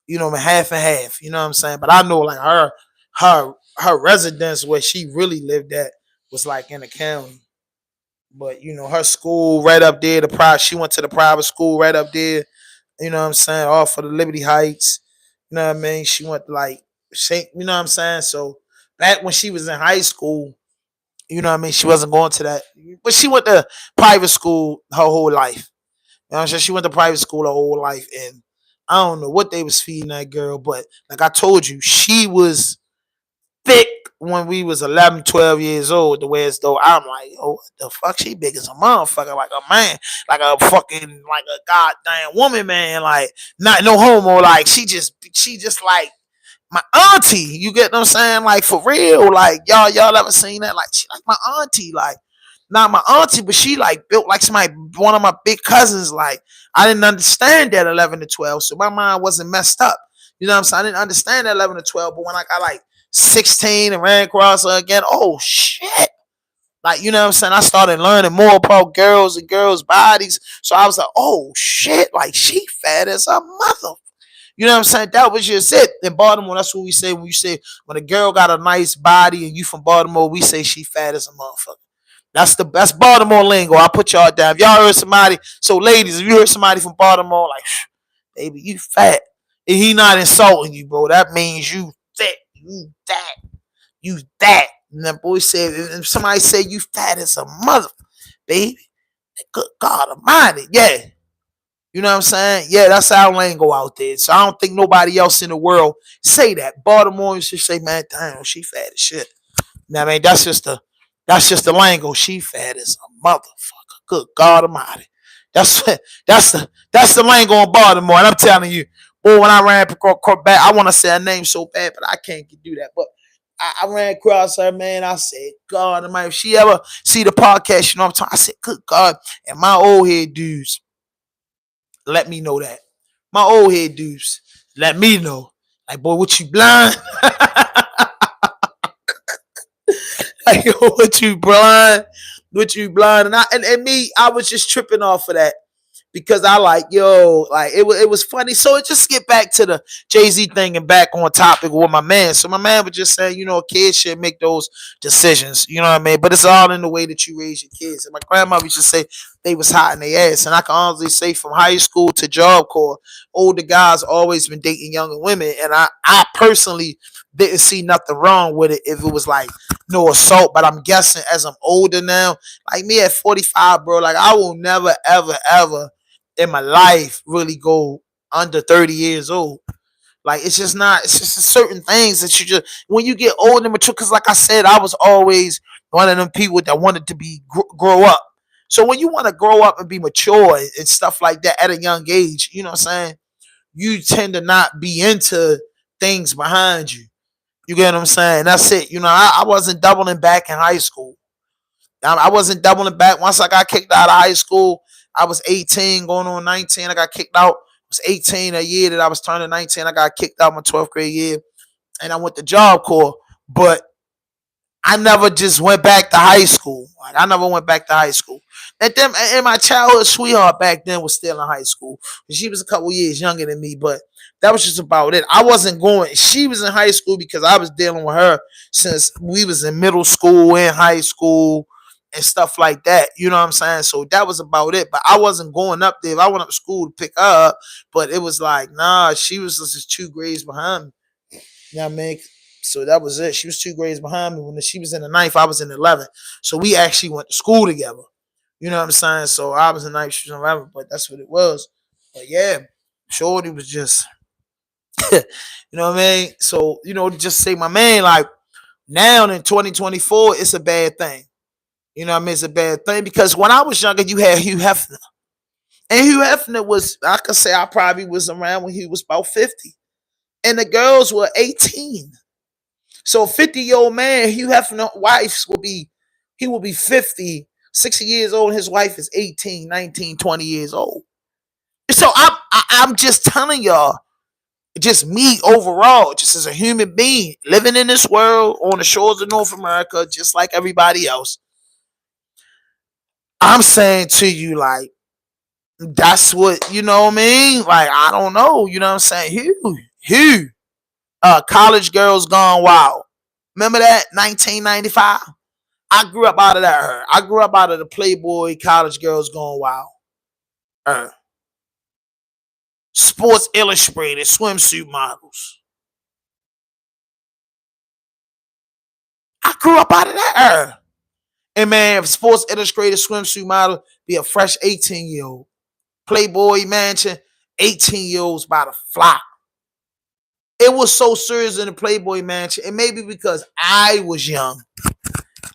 [SPEAKER 1] you know, half and half. You know what I'm saying? But I know like her residence where she really lived at was like in the county. But you know, her school right up there, she went to the private school right up there. You know what I'm saying? All for the Liberty Heights. You know what I mean? She went to like Saint, you know what I'm saying? So back when she was in high school, you know what I mean? She wasn't going to that. But she went to private school her whole life. You know what I'm saying? She went to private school her whole life. And I don't know what they was feeding that girl, but like I told you, she was thick when we was 11, 12 years old, the way as though I'm like, oh, what the fuck? She big as a motherfucker, like a man, like a fucking, like a goddamn woman, man. Like, not no homo. Like, she just like my auntie. You get what I'm saying? Like, for real. Like, y'all ever seen that? Like, she like my auntie. Like, not my auntie, but she like built like somebody, one of my big cousins. Like, I didn't understand that 11 to 12, so my mind wasn't messed up. You know what I'm saying? I didn't understand that 11 to 12, but when I got like 16 and ran across her again, oh shit. Like, you know what I'm saying? I started learning more about girls and girls' bodies. So I was like, oh shit, like she fat as a mother. You know what I'm saying? That was just it. In Baltimore, that's what we say when you say when a girl got a nice body and you from Baltimore, we say she fat as a motherfucker. That's Baltimore lingo. I put y'all down. If y'all heard somebody, so ladies, if you heard somebody from Baltimore, like, baby, you fat. And he not insulting you, bro. That means you thick. You that. And that boy said, if somebody said you fat as a mother, baby, good God Almighty, yeah. You know what I'm saying? Yeah, that's our lingo out there. So I don't think nobody else in the world say that. Baltimoreans should say, man, damn, she fat as shit. Now, I mean, that's just the lingo. She fat as a motherfucker. Good God Almighty. That's that's the lingo in Baltimore. And I'm telling you, boy, when I ran back, I want to say her name so bad, but I can't do that. But I ran across her, man. I said, God Almighty, if she ever see the podcast, you know what I'm talking. I said, good God. And my old head dudes let me know that. My old head dudes let me know. Like, boy, what you blind? Like, yo, what you blind? What you blind? And me, I was just tripping off of that because I like, yo, like it was funny. So it just get back to the JAYZ thing and back on topic with my man. So my man was just saying, you know, kids should make those decisions. You know what I mean? But it's all in the way that you raise your kids. And my grandmother used to say they was hot in their ass. And I can honestly say from high school to Job Corps, older guys always been dating younger women. And I personally didn't see nothing wrong with it if it was like no assault. But I'm guessing as I'm older now, like me at 45, bro, like I will never, ever, ever in my life really go under 30 years old. Like it's just not, it's just certain things that you just, when you get old and mature, because like I said, I was always one of them people that wanted to be grow up. So when you want to grow up and be mature and stuff like that at a young age, you know what I'm saying? You tend to not be into things behind you. You get what I'm saying? That's it. You know, I wasn't doubling back in high school. I wasn't doubling back. Once I got kicked out of high school, I was 18, going on 19. I got kicked out. I was 18 a year that I was turning 19. I got kicked out my 12th grade year, and I went to Job Corps. But I never just went back to high school. Like I never went back to high school. And my childhood sweetheart back then was still in high school. She was a couple years younger than me, but that was just about it. I wasn't going. She was in high school because I was dealing with her since we was in middle school and high school and stuff like that. You know what I'm saying? So that was about it. But I wasn't going up there. If I went up to school to pick her up, but it was like, nah, she was just 2 grades behind me. You know what I mean? So that was it. She was 2 grades behind me. When she was in the ninth, I was in 11th. So we actually went to school together. You know what I'm saying? So I was in ninth, she was in 11th, but that's what it was. But yeah, Shorty was just, you know what I mean? So, you know, to just say my man, like, Now in 2024, it's a bad thing. You know what I mean? It's a bad thing because when I was younger, you had Hugh Hefner. And Hugh Hefner was, I could say I probably was around when he was about 50. And the girls were 18. So 50-year-old man, Hugh Hefner's wife he will be 50, 60 years old. And his wife is 18, 19, 20 years old. So I'm just telling y'all, just me overall, just as a human being living in this world on the shores of North America, just like everybody else, I'm saying to you, like, that's what, you know what I mean? Like, I don't know, you know what I'm saying? Hugh. College Girls Gone Wild. Remember that? 1995? I grew up out of that. I grew up out of the Playboy College Girls Gone Wild. Sports Illustrated swimsuit models. I grew up out of that. And man, Sports Illustrated swimsuit model be a fresh 18-year-old. Playboy Mansion, 18-year-olds by the flock. It was so serious in the Playboy Mansion, and maybe because I was young,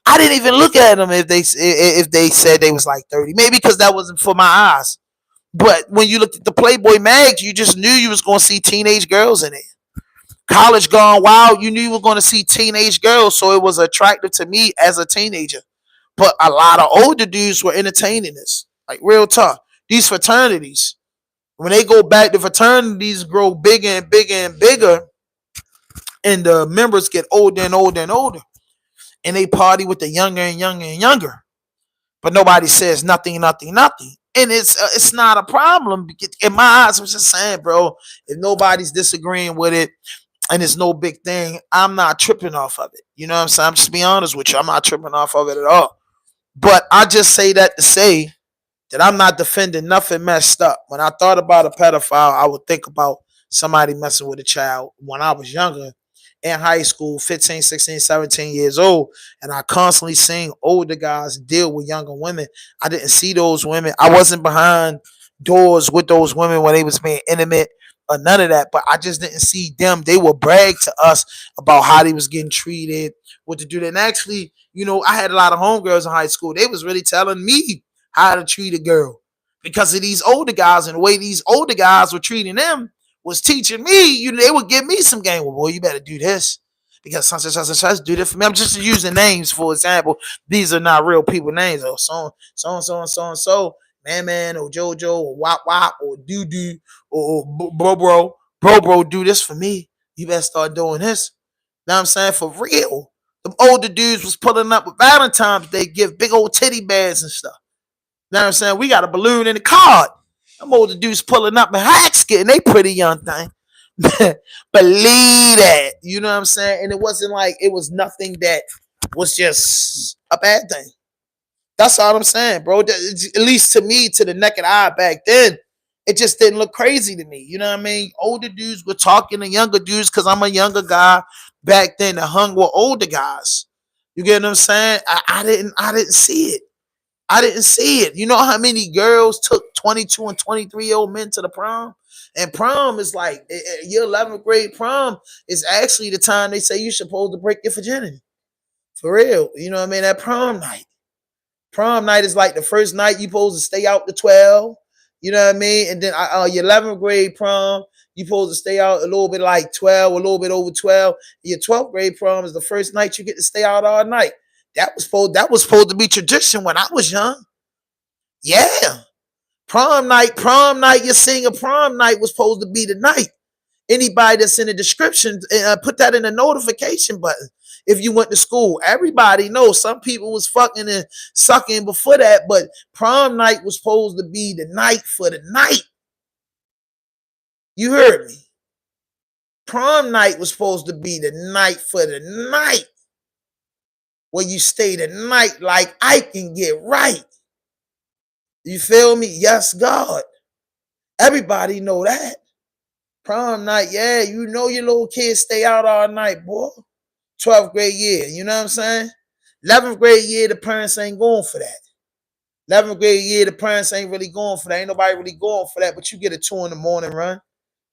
[SPEAKER 1] I didn't even look at them if they said they was like 30. Maybe because that wasn't for my eyes. But when you looked at the Playboy mag, you just knew you was going to see teenage girls in it. College Gone Wild, you knew you were going to see teenage girls, so it was attractive to me as a teenager. But a lot of older dudes were entertaining this. Like, real talk. These fraternities, when they go back, the fraternities grow bigger and bigger and bigger, and the members get older and older and older. And they party with the younger and younger and younger. But nobody says nothing. And it's not a problem. In my eyes, I'm just saying, bro, if nobody's disagreeing with it and it's no big thing, I'm not tripping off of it. You know what I'm saying? I'm just being honest with you. I'm not tripping off of it at all. But I just say that to say that I'm not defending nothing messed up. When I thought about a pedophile, I would think about somebody messing with a child when I was younger in high school, 15, 16, 17 years old. And I constantly seen older guys deal with younger women. I didn't see those women. I wasn't behind doors with those women when they was being intimate or none of that. But I just didn't see them. They would brag to us about how they was getting treated, what to do. And actually, you know, I had a lot of homegirls in high school. They was really telling me how to treat a girl because of these older guys, and the way these older guys were treating them was teaching me. You know, they would give me some game. Well, boy, you better do this because such do this for me. I'm just using names for example. These are not real people names. Or so, man, or JoJo, or Wop, or Doo, or bro, do this for me. You better start doing this. Know what I'm saying? For real. The older dudes was pulling up with Valentine's Day gift, big old teddy bears and stuff. Know what I'm saying? We got a balloon in the card. Them older dudes pulling up in hacks getting they pretty young thing. Believe that. You know what I'm saying? And it wasn't like it was nothing that was just a bad thing. That's all I'm saying, bro. At least to me, to the naked eye back then, it just didn't look crazy to me. You know what I mean? Older dudes were talking to younger dudes because I'm a younger guy back then that hung with older guys. You get what I'm saying? I didn't see it. I didn't see it. You know how many girls took 22 and 23-year-old men to the prom? And prom is like your 11th grade prom is actually the time they say you're supposed to break your virginity. For real. You know what I mean? That prom night. Prom night is like the first night you supposed to stay out to 12. You know what I mean? And then your 11th grade prom, you supposed to stay out a little bit like 12, a little bit over 12. Your 12th grade prom is the first night you get to stay out all night. That was supposed to be tradition when I was young. Yeah. Prom night, you sing a prom night was supposed to be the night. Anybody that's in the description, put that in the notification button. If you went to school, everybody knows some people was fucking and sucking before that, but prom night was supposed to be the night for the night. You heard me. Prom night was supposed to be the night for the night. Where you stay the night like I can get right. You feel me? Yes, God. Everybody know that. Prom night, yeah, you know your little kids stay out all night, boy. 12th grade year, you know what I'm saying? 11th grade year, the parents ain't going for that. 11th grade year, the parents ain't really going for that. Ain't nobody really going for that, but you get a 2 in the morning run.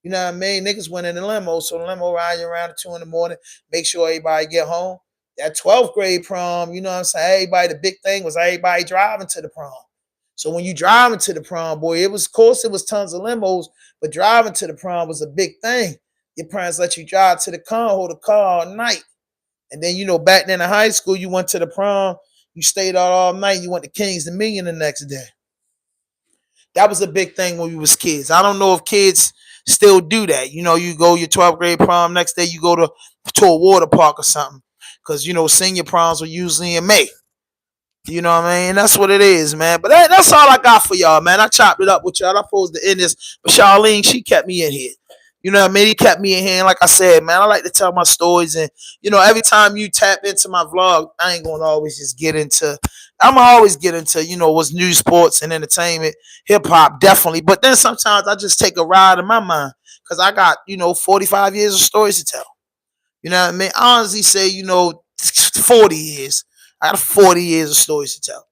[SPEAKER 1] You know what I mean? Niggas went in the limo, so the limo ride you around at 2 in the morning, make sure everybody get home. That 12th grade prom, you know what I'm saying? Everybody, the big thing was everybody driving to the prom. So when you driving to the prom, boy, it was, of course, it was tons of limos, but driving to the prom was a big thing. Your parents let you drive to the car, hold the car all night. And then, back then in high school, you went to the prom, you stayed out all night, you went to King's Dominion the next day. That was a big thing when we was kids. I don't know if kids still do that. You go your 12th grade prom, next day you go to a water park or something. Because, senior proms were usually in May. You know what I mean? That's what it is, man. But that's all I got for y'all, man. I chopped it up with y'all. I supposed to end this. But Charlene, she kept me in here. You know what I mean? He kept me in here. And like I said, man, I like to tell my stories. And, every time you tap into my vlog, I ain't going to always just get into, I'm going to always get into, what's news, sports, and entertainment, hip hop, definitely. But then sometimes I just take a ride in my mind because I got, 45 years of stories to tell. You know what I mean? I honestly say, 40 years. I got 40 years of stories to tell.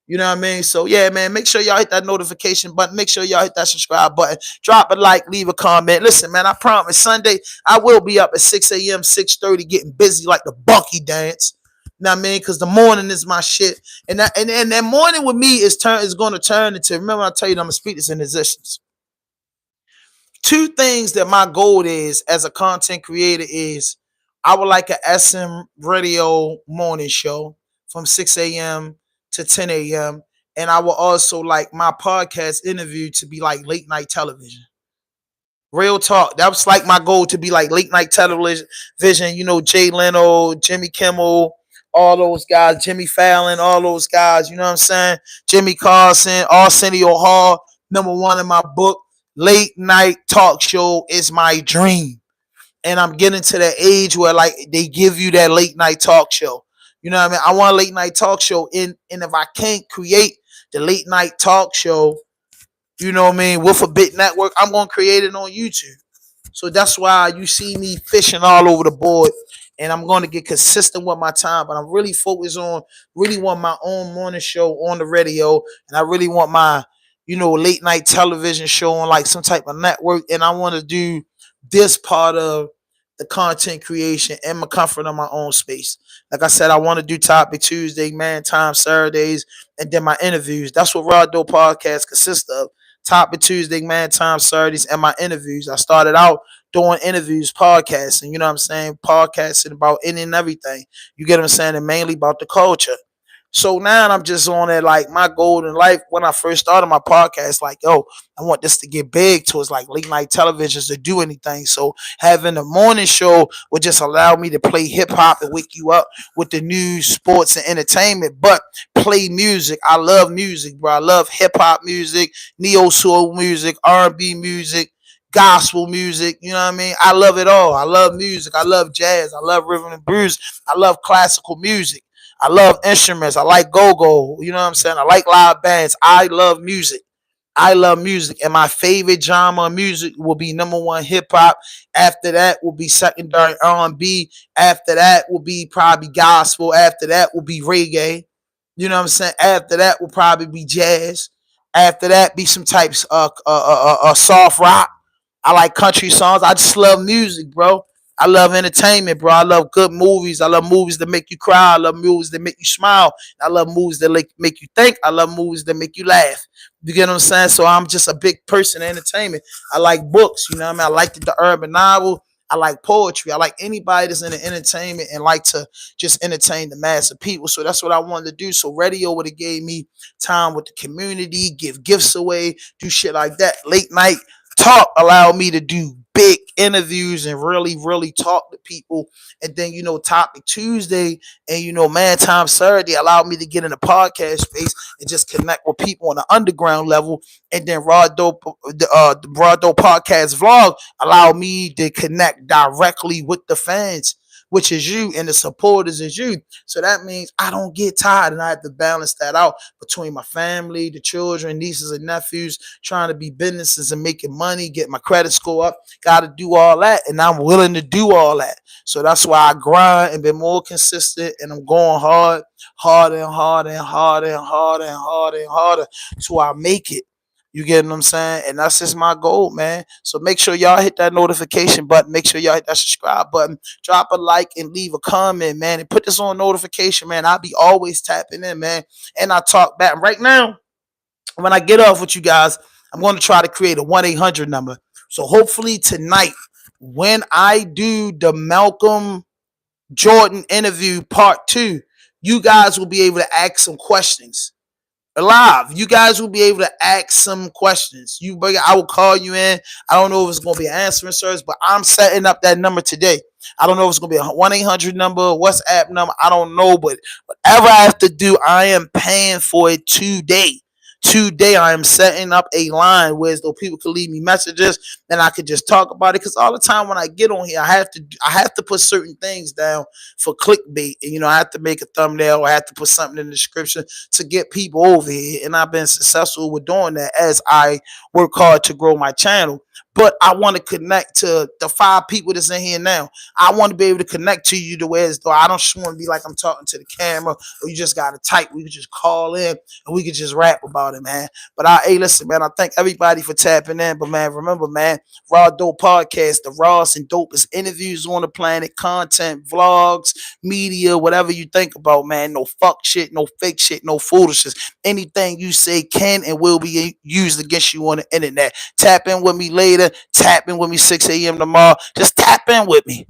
[SPEAKER 1] You know what I mean? So, yeah, man, make sure y'all hit that notification button. Make sure y'all hit that subscribe button. Drop a like, leave a comment. Listen, man, I promise Sunday I will be up at 6 a.m., 6:30 getting busy like the Bunky dance. You know what I mean? Because the morning is my shit. And that morning with me is going to turn into, remember I tell you I'm going to speak this in existence. Two things that my goal is as a content creator is I would like a SM radio morning show from 6 a.m. to 10 a.m. And I will also like my podcast interview to be like late night television. Real talk. That was like my goal to be like late night television. Jay Leno, Jimmy Kimmel, all those guys, Jimmy Fallon, all those guys, you know what I'm saying? Jimmy Carson, Arsenio Hall, #1 in my book. Late night talk show is my dream. And I'm getting to that age where like they give you that late night talk show. You know what I mean? I want a late night talk show. And if I can't create the late night talk show, you know what I mean, with a big network, I'm going to create it on YouTube. So that's why you see me fishing all over the board. And I'm going to get consistent with my time. But I'm really focused on, really want my own morning show on the radio. And I really want my, late night television show on like some type of network. And I want to do this part of the content creation and my comfort of my own space. Like I said, I want to do Topic Tuesday, Man Time Saturdays, and then my interviews. That's what Raw Dope Podcast consists of. Topic Tuesday, Man Time Saturdays, and my interviews. I started out doing interviews, podcasting, you know what I'm saying? Podcasting about any and everything. You get what I'm saying? And mainly about the culture. So now I'm just on it like my goal in life when I first started my podcast, like, yo, I want this to get big towards like late night televisions to do anything. So having a morning show would just allow me to play hip hop and wake you up with the news, sports, and entertainment, but play music. I love music, bro. I love hip hop music, neo soul music, R&B music, gospel music. You know what I mean? I love it all. I love music. I love jazz. I love rhythm and blues. I love classical music. I love instruments. I like go-go. You know what I'm saying? I like live bands. I love music. I love music. And my favorite genre of music will be #1 hip hop. After that will be secondary R&B. After that will be probably gospel. After that will be reggae. You know what I'm saying? After that will probably be jazz. After that be some types of soft rock. I like country songs. I just love music, bro. I love entertainment, bro. I love good movies. I love movies that make you cry. I love movies that make you smile. I love movies that make you think. I love movies that make you laugh. You get what I'm saying? So I'm just a big person in entertainment. I like books, you know what I mean? I like the urban novel. I like poetry. I like anybody that's in the entertainment and like to just entertain the mass of people. So that's what I wanted to do. So radio would have gave me time with the community, give gifts away, do shit like that. Late night talk allowed me to do big interviews and really, really talk to people. And then, Topic Tuesday and, Man Time Saturday allowed me to get in the podcast space and just connect with people on the underground level. And then the Raw Dope Podcast vlog allowed me to connect directly with the fans, which is you, and the supporters is you. So that means I don't get tired, and I have to balance that out between my family, the children, nieces and nephews, trying to be businesses and making money, get my credit score up. Got to do all that, and I'm willing to do all that. So that's why I grind and been more consistent, and I'm going harder and harder and harder and harder and harder and harder till I make it. You get what I'm saying? And that's just my goal, man. So make sure y'all hit that notification button. Make sure y'all hit that subscribe button. Drop a like and leave a comment, man. And put this on notification, man. I'll be always tapping in, man. And I talk back. Right now, when I get off with you guys, I'm going to try to create a 1-800 number. So hopefully tonight, when I do the Malcolm Jordan interview part 2, you guys will be able to ask some questions live. You guys will be able to ask some questions. I will call you in. I don't know if it's going to be an answering service, but I'm setting up that number today. I don't know if it's going to be a 1-800 number, WhatsApp number. I don't know, but whatever I have to do, I am paying for it today. Today, I am setting up a line where though people can leave me messages and I could just talk about it. Because all the time when I get on here, I have to put certain things down for clickbait. And, I have to make a thumbnail. I have to put something in the description to get people over here. And I've been successful with doing that as I work hard to grow my channel. But I want to connect to the 5 people that's in here now. I want to be able to connect to you the way as though I don't just want to be like I'm talking to the camera or you just got to type. We can just call in and we can just rap about it, man. But hey, listen, man, I thank everybody for tapping in. But, man, remember, man, Raw Dope Podcast, the rawest and dopest interviews on the planet, content, vlogs, media, whatever you think about, man. No fuck shit, no fake shit, no foolishness. Anything you say can and will be used against you on the internet. Tap in with me later. Tap in with me 6 a.m. tomorrow. Just tap in with me.